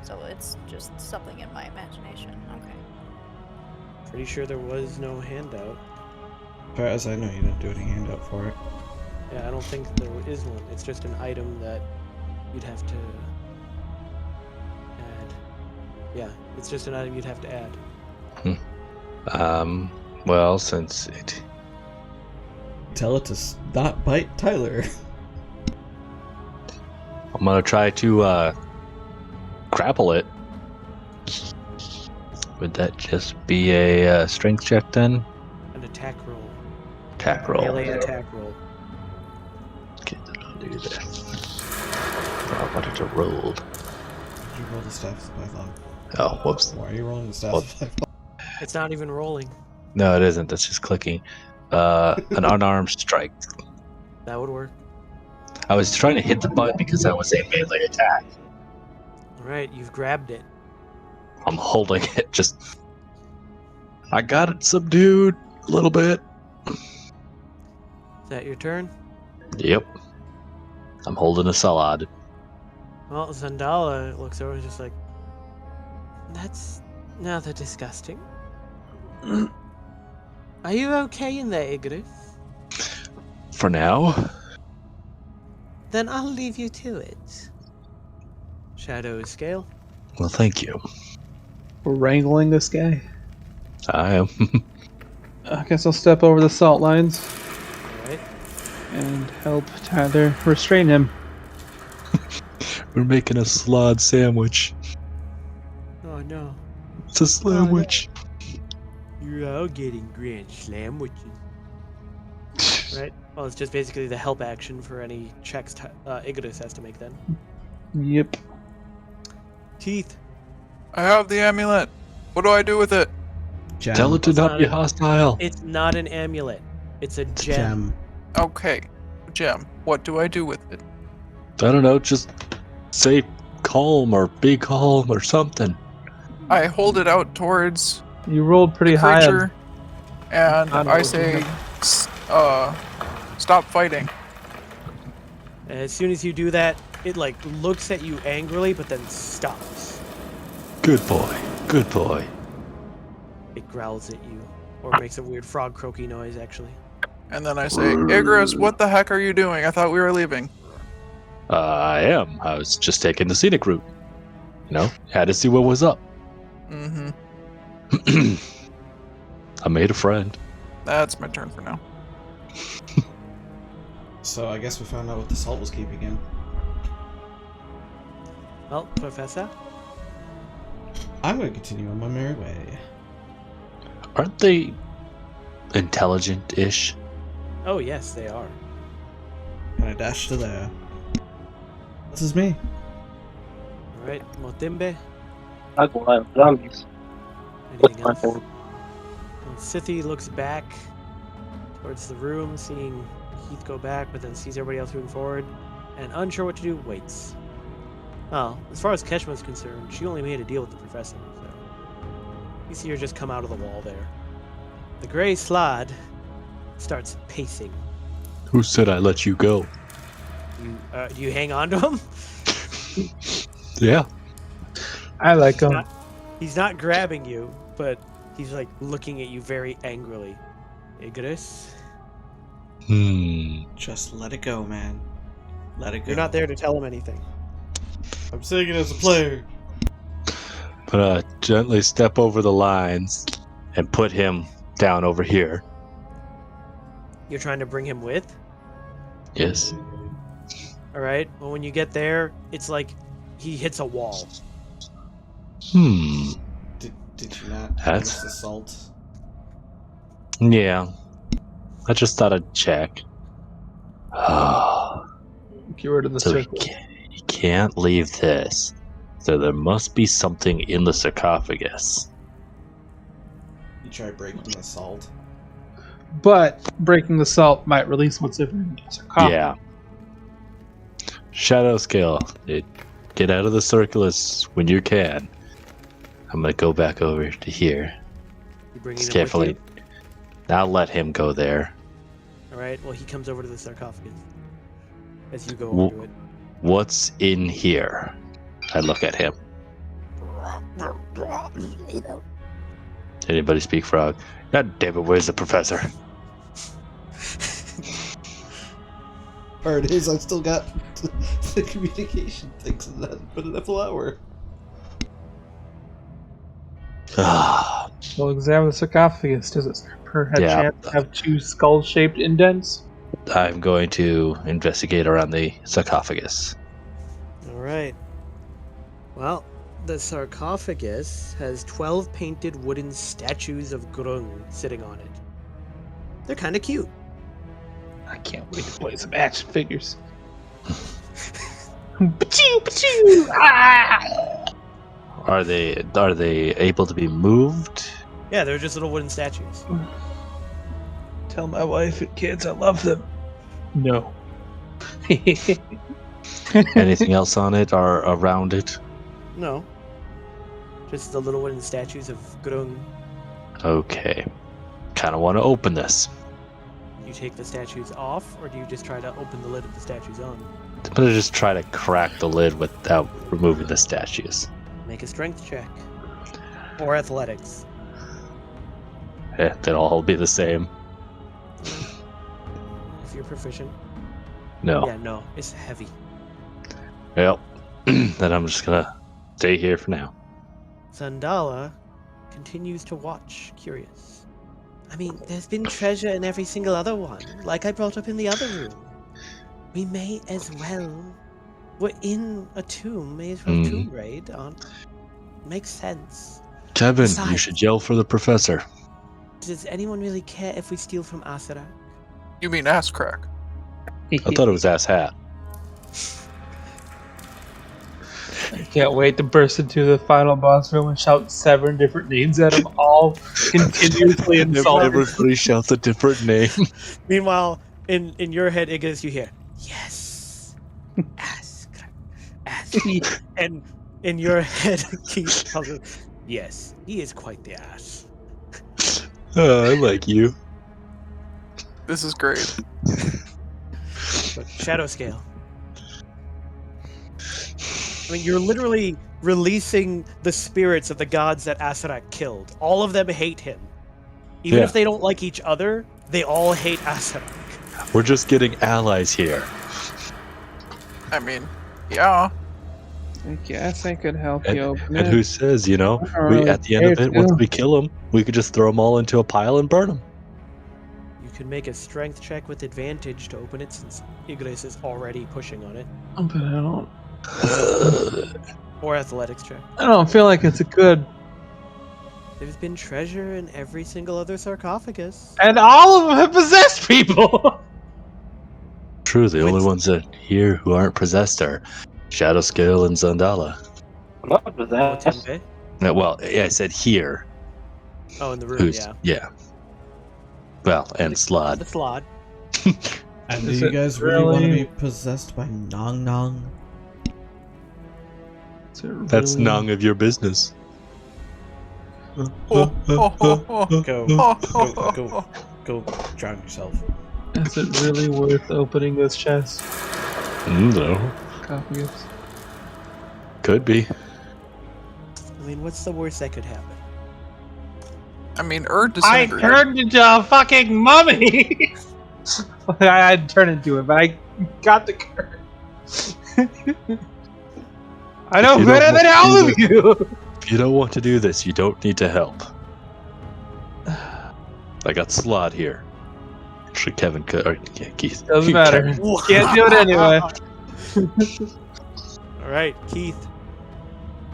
So it's just something in my imagination. Okay. Pretty sure there was no handout. As far as I know, you didn't do any handout for it. Yeah, I don't think there is one. It's just an item that you'd have to add. Yeah, it's just an item you'd have to add. Well, since it... Tell it to not bite Tyler. I'm gonna try to, grapple it. Would that just be a strength check then? An attack roll. Attack roll. Melee attack roll. Okay, then I'll do that. I wanted to roll. Did you roll the staff of Python? Oh, whoops. Why are you rolling the staff What? of Python? It's not even rolling. No, it isn't. That's just clicking. An unarmed strike. That would work. I was trying to hit the button because that was a melee attack. Alright, you've grabbed it. I'm holding it. Just. I got it subdued a little bit. Is that your turn? Yep. I'm holding a salad. Well, Zandala looks over and is just like, that's rather disgusting. Are you okay in there, Igris? For now. Then I'll leave you to it. Shadow scale. Well, thank you. We're wrangling this guy. I am. I guess I'll step over the salt lines Alright. and help Tyler restrain him. We're making a salad sandwich. Oh no. It's a sandwich. You're all getting grand sandwiches. Right? Well, it's just basically the help action for any checks Igris has to make then. Yep. Teeth. I have the amulet. What do I do with it? Gem. Tell it to It's not not be a- hostile. It's not an amulet. It's a It's a gem. Okay. Gem. What do I do with it? I don't know, just say calm or be calm or something. I hold it out towards You rolled pretty the high. creature, and on I what say, you stop fighting. As soon as you do that, it like looks at you angrily, but then stops. Good boy. Good boy. It growls at you, or makes a weird frog croaky noise, actually. And then I say, Igris, what the heck are you doing? I thought we were leaving. I am. I was just taking the scenic route. You know, had to see what was up. Mm-hmm. I made a friend. That's my turn for now. So I guess we found out what the salt was keeping in. Well, Professor? I'm going to continue on my merry way. Aren't they intelligent-ish? Oh, yes, they are. And I dash to there. This is me. Alright, Motimbe? I go on zombies. Anything My else? turn. Well, Scythe looks back towards the room, seeing Keith go back, but then sees everybody else moving forward, and unsure what to do, waits. Well, as far as Keshma's concerned, she only made a deal with the professor, so you see her just come out of the wall there. The gray slod starts pacing. Who said I let you go? Do you hang on to him? Yeah. I like him. He's not grabbing you, but he's like looking at you very angrily. Igris, Just let it go, man. Let it go. you're not there to tell him anything. I'm saying it as a player. But gently step over the lines and put him down over here. You're trying to bring him with? Yes. All right. Well, when you get there, it's like he hits a wall. Hmm. Did you not That's- notice the salt? Yeah. I just thought I'd check. Get rid of the So circle. you can't leave this. So there must be something in the sarcophagus. You try breaking the salt. But breaking the salt might release what's in the sarcophagus. Yeah. Shadow scale. Get out of the circus when you can. I'm gonna go back over to here. You bringing Just him with carefully. you? Now let him go there. All right. Well, he comes over to the sarcophagus as you go Wh- over to it. What's in here? I look at him. Anybody speak frog? God damn it, where's the professor? Or it is, I've still got the communication things and that put in a flower. Ah, We'll examine the sarcophagus. Does it perhaps Yeah. have 2 skull-shaped indents? I'm going to investigate around the sarcophagus. All right. Well, the sarcophagus has 12 painted wooden statues of Grung sitting on it. They're kind of cute. I can't wait to play some action figures. Pachoo, pachoo! Ah! Are they able to be moved? Yeah, they're just little wooden statues. Tell my wife and kids I love them. No. Anything else on it or around it? No. Just the little wooden statues of Grung. Okay. Kind of want to open this. You take the statues off, or do you just try to open the lid of the statues on? I'm gonna just try to crack the lid without removing the statues. Make a strength check. Or athletics. They'll all be the same. If you're proficient. No. Yeah, no. It's heavy. Yep. Then I'm just gonna stay here for now. Sandala continues to watch, curious. I mean, there's been treasure in every single other one, like I brought up in the other room. We may as well. We're in a tomb, may as well tomb raid on. Makes sense. Kevin, you Besides- should yell for the professor. Does anyone really care if we steal from Asura? You mean ass crack? I thought it was ass hat. I can't wait to burst into the final boss room and shout 7 different names at him, all continuously insulting. Everybody shouts a different name. Meanwhile, in your head, Igus, you hear, yes, ass, ass. And in your head, Keith tells you, yes, he is quite the ass. I like you. This is great. But shadow scale. I mean, you're literally releasing the spirits of the gods that Asarak killed. All of them hate him. Even Yeah. if they don't like each other, they all hate Asarak. We're just getting allies here. I mean, yeah. I guess I could help And, you open and it. who says, you know, I don't we really at the end of care it, once to. we kill them, we could just throw them all into a pile and burn them. You can make a strength check with advantage to open it since Igris is already pushing on it. But Or athletics check. I don't feel like it's a good. There's been treasure in every single other sarcophagus. And all of them have possessed people! True, the only When's- ones that here who aren't possessed are Shadow Scale and Zandala. What was Oh, that? Tembe? No, well, yeah, I said here. Oh, in the room, Who's yeah. Well, and The Slod. slot. And do Is you it guys really want to really- be possessed by Nong Nong? That's none of your business. Oh, oh, oh, oh. Go drown yourself. Is it really worth opening this chest? No, Sarcophagus? could be. I mean, what's the worst that could happen? I mean, Erd I disintegrated. turned into a fucking mummy! I didn't turn into it, but I got the curse. I know If you better don't than want all to of you! If you don't want to do this, you don't need to help. I got Slod here. Actually, Kevin could. Or, yeah, Keith. Doesn't matter. Kevin. Can't do it anyway. All right, Keith.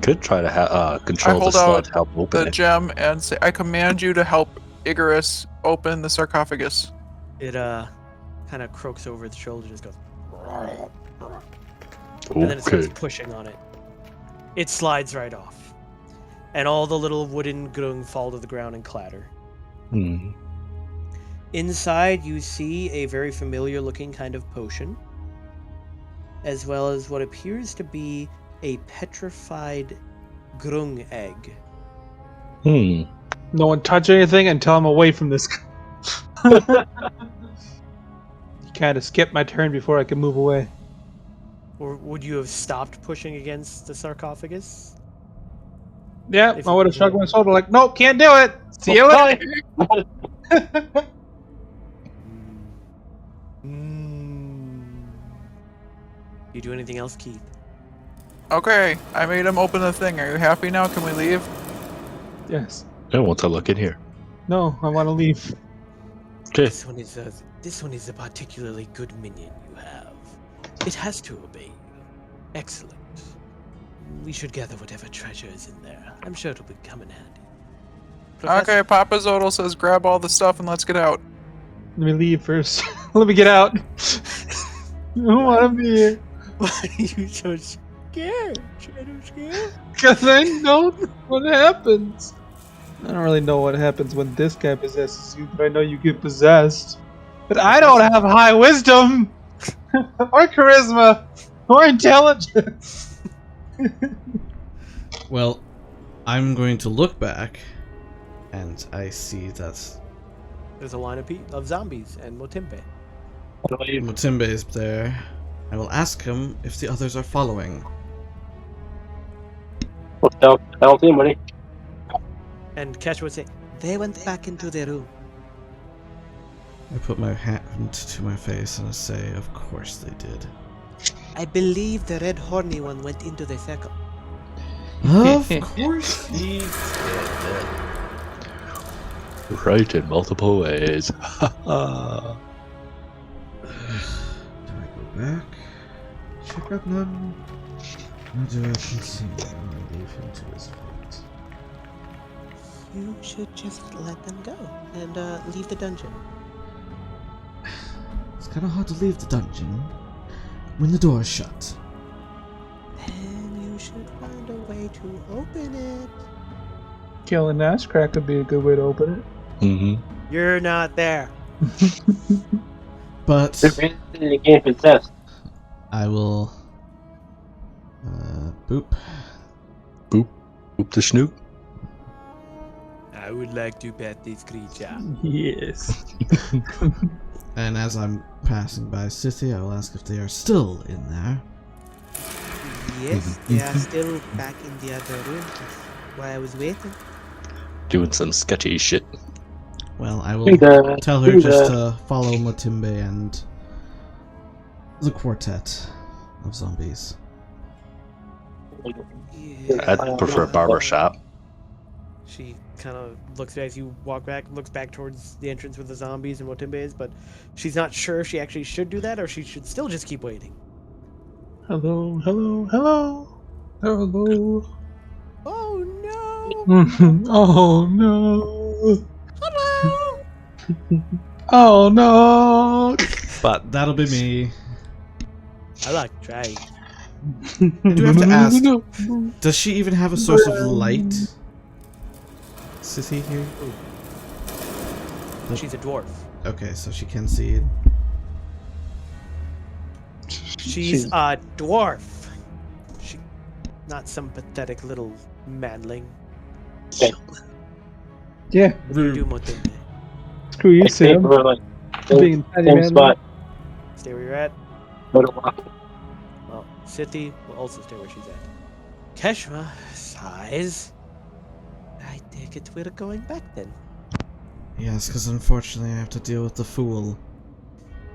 Could try to control the hold slot out to help open The it. gem and say, I command you to help Icarus open the sarcophagus. It kind of croaks over its shoulder and just goes, and then it starts Okay. pushing on it. It slides right off, and all the little wooden grung fall to the ground and clatter. Hmm. Inside, you see a very familiar-looking kind of potion, as well as what appears to be a petrified grung egg. Hmm. No one touch anything until I'm away from this. You kind of skipped my turn before I could move away. Or would you have stopped pushing against the sarcophagus? Yeah, If I you would have could shrugged hear. my shoulder like, nope, can't do it. See you later. You do anything else, Keith? Okay, I made him open the thing. Are you happy now? Can we leave? Yes. I want to look in here. No, I want to leave. Okay. This one is a particularly good minion you have. It has to obey you. Excellent. We should gather whatever treasure is in there. I'm sure it'll come in handy. Okay, Papa Zodel says grab all the stuff and let's get out. Let me leave first. Let me get out. I don't want to be here. Why are you so scared? Shadow scared? Because I know what happens. I don't really know what happens when this guy possesses you, but I know you get possessed. But I don't have high wisdom, or charisma, or intelligence. Well, I'm going to look back, and I see that There's a line of zombies and Motimbe. Mutimbe is there. I will ask him if the others are following. I don't see anybody. And Kesha would say, they went back into their room. I put my hand to my face and I say, of course they did. I believe the red horny one went into the circle. Of course he did. Right in multiple ways. Do I go back? Check up them? Or do I continue and leave him to his fate? You should just let them go and leave the dungeon. It's kind of hard to leave the dungeon when the door is shut. Then you should find a way to open it. Killing Nashcrack would be a good way to open it. Mm-hmm. You're not there. But They're in the game possessed. I will boop. Boop the snoop. I would like to pet this creature. Yes. And as I'm passing by City, I will ask if they are still in there. Yes, they are still back in the other room. That's why I was waiting. Doing some sketchy shit. Well, I will Hey, tell her just to follow Motimbe and the quartet of zombies. I'd prefer a barber shop. She kind of looks as you walk back, looks back towards the entrance with the zombies and Motimbe is, but she's not sure if she actually should do that or she should still just keep waiting. Hello, hello, hello. Hello. Oh no! Oh no. Hello! Oh no. But that'll be me. I like trying. I do have to ask, does she even have a source of light? City here? She's a dwarf. Okay, so she can see it. She's a dwarf. She, not some pathetic little manling. Yeah, Do Motimbe. screw you, Sam. We're like Being tiny same man. spot. Stay where you're at. Go to walk. Well, City will also stay where she's at. Keshma sighs. I take it we're going back then. Yes, because unfortunately I have to deal with the fool.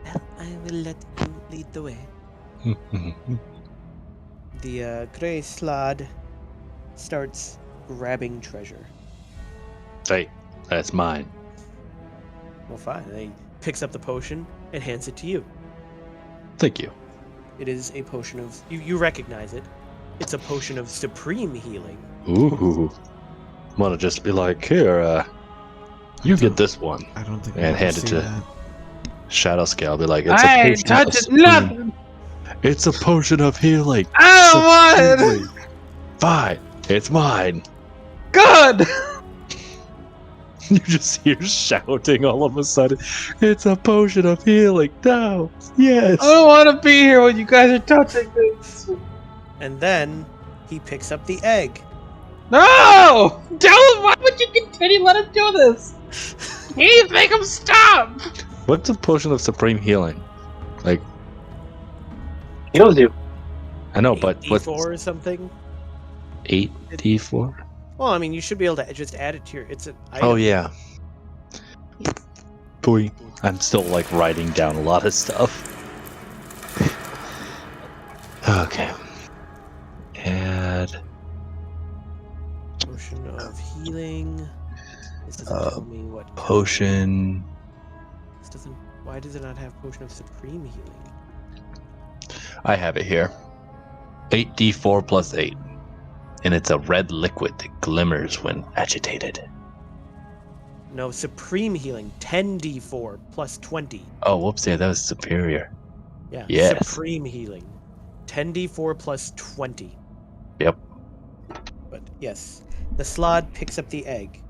Well, I will let you lead the way. The grey slod starts grabbing treasure. Hey, that's mine. Well, fine. picks up the potion and hands it to you. Thank you. It is a potion of... You recognize it. It's a potion of supreme healing. Ooh. Want to just be like, here, you get this one. I don't think And we hand see it to that. Shadow Scale. Be like, it's I a ain't potion of touching supreme- nothing. It's a potion of healing. I don't want it. Supremely. Fine. It's mine. Good. You just hear shouting all of a sudden. It's a potion of healing. No. Yes. I don't want to be here when you guys are touching things. And then he picks up the egg. No! Don't! Why would you continue? Let him do this. Heath, make him stop. What's a potion of supreme healing? Like, Heals you. I know, but what's 8d4 or something? 8d4? Well, I mean, you should be able to just add it to your... It's an item. Oh, yeah. Boy, I'm still, like, writing down a lot of stuff. Okay. Add... Potion of healing. This doesn't tell me what... Potion... This doesn't... Why does it not have potion of supreme healing? I have it here. 8d4 plus 8. And it's a red liquid that glimmers when agitated. No, supreme healing. 10d4 plus 20. Oh, whoops, yeah, that was superior. Yeah, Yes. supreme healing. 10d4 plus 20. Yep. But yes, the Slod picks up the egg.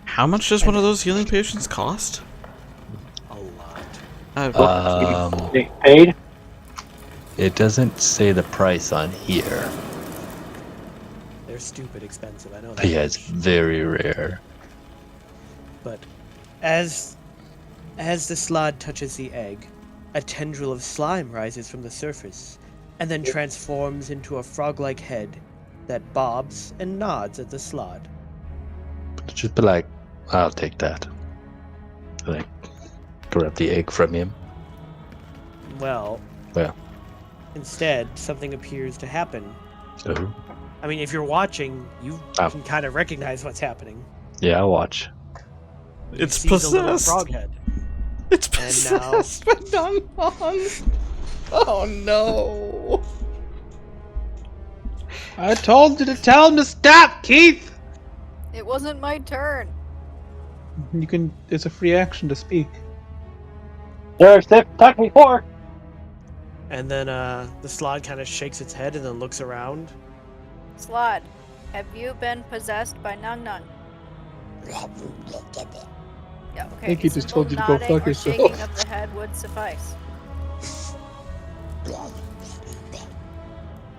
How much does one of those healing potions cost? A lot. They paid. It doesn't say the price on here. They're stupid expensive, I know that. But yeah, it's very rare. But as the Slod touches the egg, a tendril of slime rises from the surface, and then transforms into a frog-like head that bobs and nods at the Slod. Just be like, I'll take that. Like, grab the egg from him. Well, Well. instead, something appears to happen. Oh. I mean, if you're watching, you Oh. can kind of recognize what's happening. Yeah, I'll watch. You It's see the little possessed. frog head. It's And now- possessed by Dnd. Oh no! I told you to tell him to stop, Keith. It wasn't my turn. You can. It's a free action to speak. There's Steph attacked me before. And then the Slod kind of shakes its head and then looks around. Slod, have you been possessed by Nung Nung? Yeah, okay. think he a just simple told you to go nodding fuck or yourself. shaking of the head would suffice.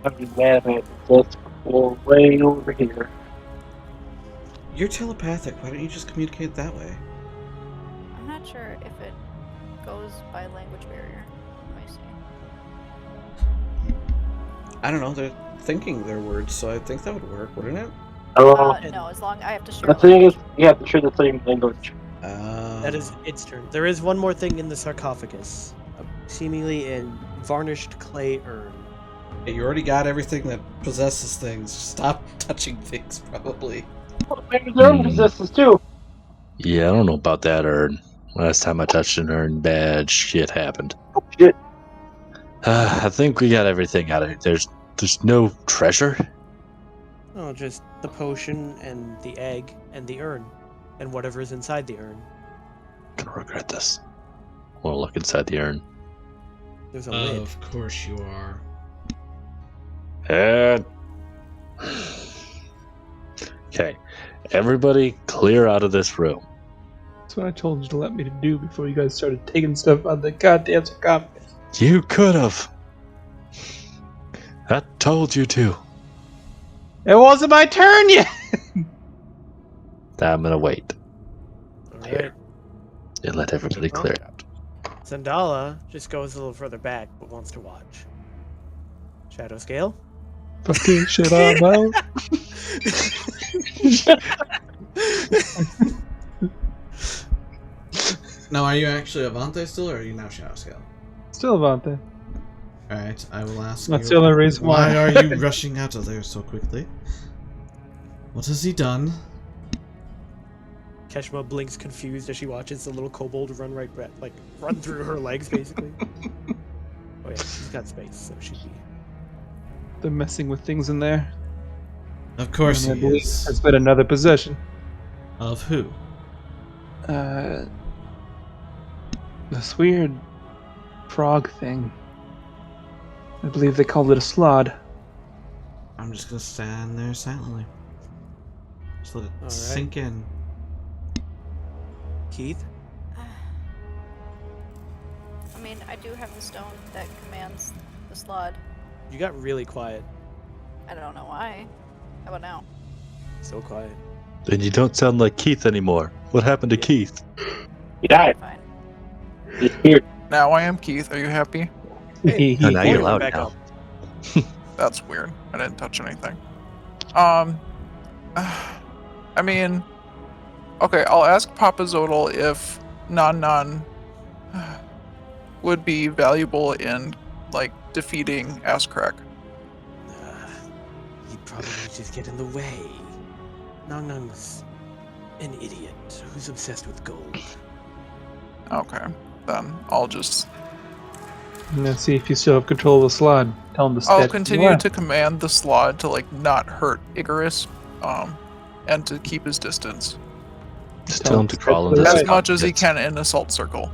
I'm just mad at this way over here. You're telepathic. Why don't you just communicate that way? I'm not sure if it goes by language barrier. Let me see. I don't know. They're thinking their words, so I think that would work, wouldn't it? Hello. No, as long I have to share. The thing is, you have to share the same language. That is its turn. There is one more thing in the sarcophagus. Seemingly a varnished clay urn. You already got everything that possesses things. Stop touching things, probably. Maybe their own possesses too. Yeah, I don't know about that urn. Last time I touched an urn, bad shit happened. Oh shit. I think we got everything out of it. There's no treasure? Oh, just the potion and the egg and the urn. And whatever is inside the urn. I'm gonna regret this. I wanna look inside the urn. There's a lid. Of course you are. And... Okay. Everybody clear out of this room. That's what I told you to let me to do before you guys started taking stuff on the goddamn sarcophagus. You could have. I told you to. It wasn't my turn yet. I'm gonna wait. Alright. And let everybody clear out. Zandala just goes a little further back, but wants to watch. Shadow Scale? Fucking shit out now. Now, are you actually Avante still, or are you now Shadow Scale? Still Avante. Alright, I will ask That's you. the only reason Why why. are you rushing out of there so quickly? What has he done? Teshma blinks confused as she watches the little kobold run run through her legs, basically. Oh yeah, she's got space, so she'd be. They're messing with things in there. Of course And I he believe is. it's been another possession. Of who? This weird frog thing. I believe they called it a slod. I'm just gonna stand there silently. Just let it Alright. sink in. Keith? I mean, I do have the stone that commands the slod. You got really quiet. I don't know why. How about now? So quiet. Then you don't sound like Keith anymore. What happened to Keith? He died. Fine. He's here. Now I am Keith. Are you happy? Oh, now you're Volume loud back now. up. That's weird. I didn't touch anything. I mean, okay, I'll ask Papa Zodal if Non would be valuable in, like, defeating Asscrack. He'd probably just get in the way. Nong Nong's an idiot who's obsessed with gold. Okay, then I'll just... Let's see if you still have control of the slod. Tell him to I'll step continue to command the slod to, like, not hurt Icarus, and to keep his distance. Just tell him to crawl As into As the much as he pockets. can in assault circle.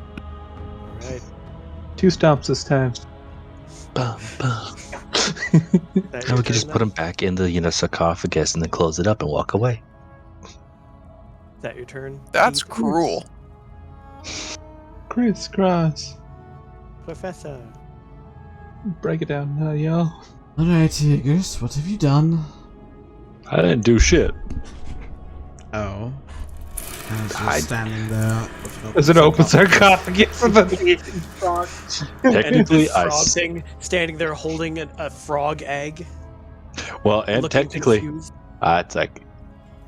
Alright. 2 stomps this time. Bum, bum. That Now your we can just turn, put him back in the sarcophagus and then close it up and walk away. Is that your turn? That's Keith? cruel. Crisscross. Professor. Break it down now, y'all. Alright, Tigers, what have you done? I didn't do shit. Oh. As you're I- standing there with an There's an open sarcophagus. sarcophagus. Technically, and I frog s- thing standing there holding a frog egg. Well, and looking technically, confused. it's like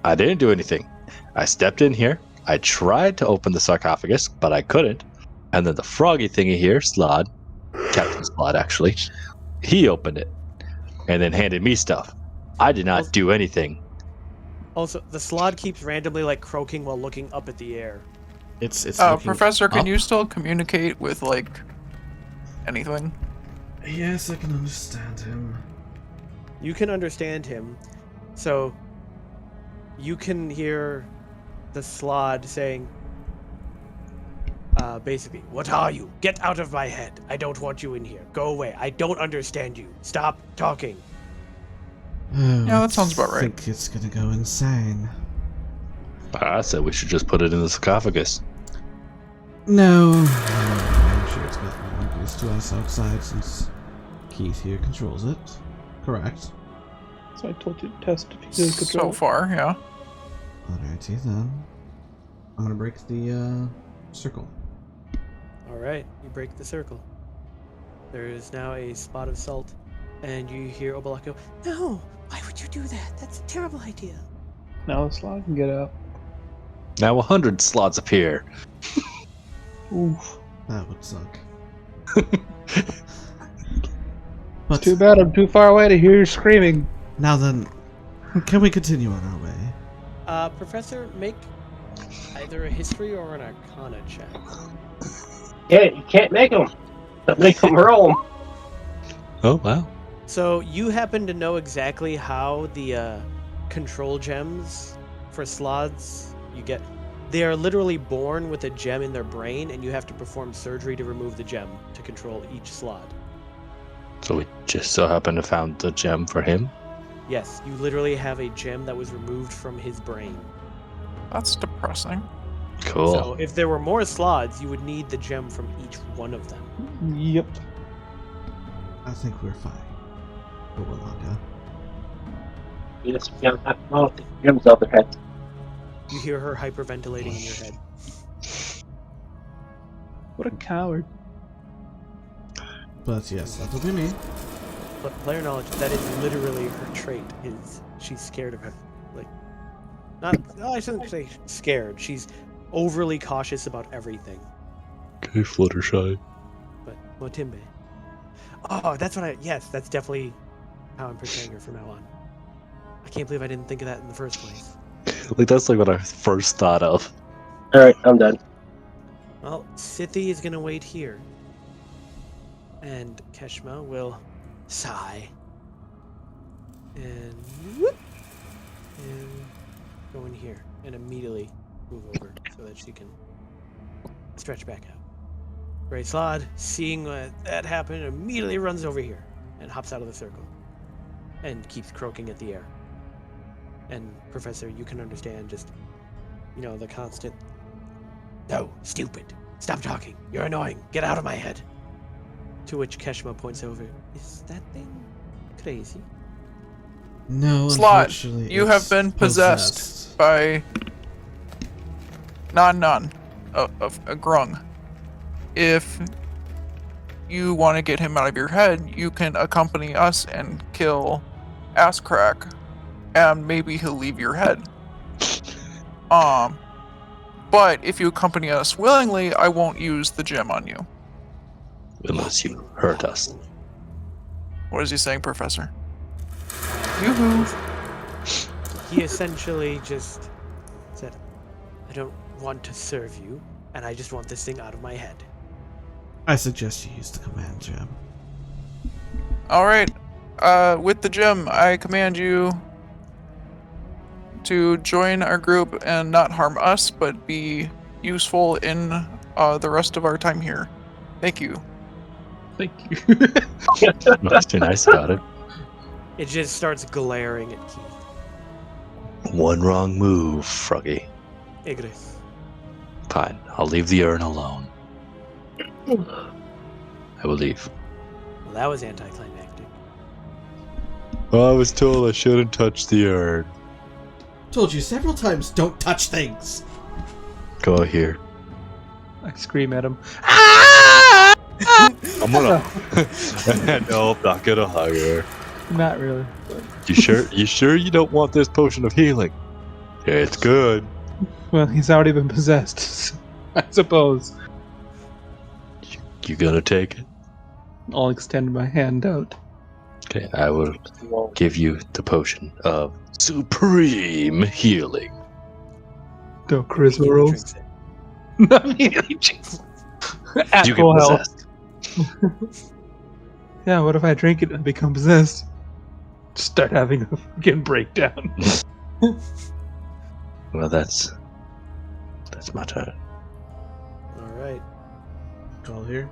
I didn't do anything. I stepped in here. I tried to open the sarcophagus, but I couldn't. And then the froggy thingy here, Slod, Captain Slod actually, he opened it and then handed me stuff. I did not do anything. Also, the slod keeps randomly like croaking while looking up at the air. It's looking Professor, can up. you still communicate with, like, anything? Yes, I can understand him. You can understand him, so you can hear the slod saying, basically, "What are you? Get out of my head. I don't want you in here. Go away. I don't understand you. Stop talking." Oh, Yeah, that sounds about I right. think it's gonna go insane. I said we should just put it in the sarcophagus. No. I'm sure it's got more use to us outside since Keith here controls it. Correct. So I told you to test if you could So control. far, yeah. Alrighty then. I'm gonna break the circle. All right, you break the circle. There is now a spot of salt, and you hear Obalak go, "No, why would you do that? That's a terrible idea." Now the slod can get out. Now 100 slots appear. Oof. That would suck. It's too bad I'm too far away to hear you screaming. Now then, can we continue on our way? Professor, make either a history or an arcana check. Yeah, you can't make them. Make them roll. Oh, wow. So you happen to know exactly how the control gems for slots you get. They are literally born with a gem in their brain, and you have to perform surgery to remove the gem to control each slot. So we just so happened to found the gem for him. Yes, you literally have a gem that was removed from his brain. That's depressing. Cool. So if there were more slots, you would need the gem from each one of them. Yep. I think we're fine. Obalaka. You just don't have to know if the gems out their head. You hear her hyperventilating in your head. What a coward. But yes, that'll be me. But player knowledge, that is literally her trait, is she's scared of him. Like, I shouldn't say scared. She's overly cautious about everything. Okay, Fluttershy. But Motimbe. Oh, that's that's definitely how I'm portraying her from now on. I can't believe I didn't think of that in the first place. Like, that's like what I first thought of. Alright, I'm done. Well, Sithy is gonna wait here. And Keshma will sigh. And whoop! And go in here. And immediately move over so that she can stretch back out. Gray Slod, seeing that happen, immediately runs over here and hops out of the circle. And keeps croaking at the air. And Professor, you can understand just, the constant, "No, stupid. Stop talking. You're annoying. Get out of my head." To which Keshma points over. "Is that thing crazy?" No, Slot, unfortunately, you have it's been possessed by Non of a Grung. If you want to get him out of your head, you can accompany us and kill Asscrack, and maybe he'll leave your head. But if you accompany us willingly, I won't use the gem on you. Unless you hurt us. What is he saying, Professor? Yoo-hoo. He essentially just said, "I don't want to serve you, and I just want this thing out of my head." I suggest you use the command gem. Alright. With the gem, I command you to join our group and not harm us, but be useful in the rest of our time here. Thank you. Thank you. That's too nice about it. It just starts glaring at Keith. One wrong move, Froggy. Igris. Fine, I'll leave the urn alone. I will leave. Well, that was anticlimactic. Well, I was told I shouldn't touch the urn. Told you several times, don't touch things. Go here. I scream at him. I'm gonna. No, I'm not gonna hug her. Not really. You sure? You sure you don't want this potion of healing? It's good. Well, he's already been possessed, so I suppose. You gonna take it? I'll extend my hand out. Okay, I will give you the potion of supreme healing. Go, Chris Immediately rolls. drinks it. Not immediately, jeez. At You full get health. possessed. Yeah, what if I drink it and become possessed? Start having a fucking breakdown. Well, that's my turn. All right. Call here.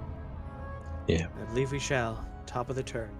I believe we shall. Top of the turn.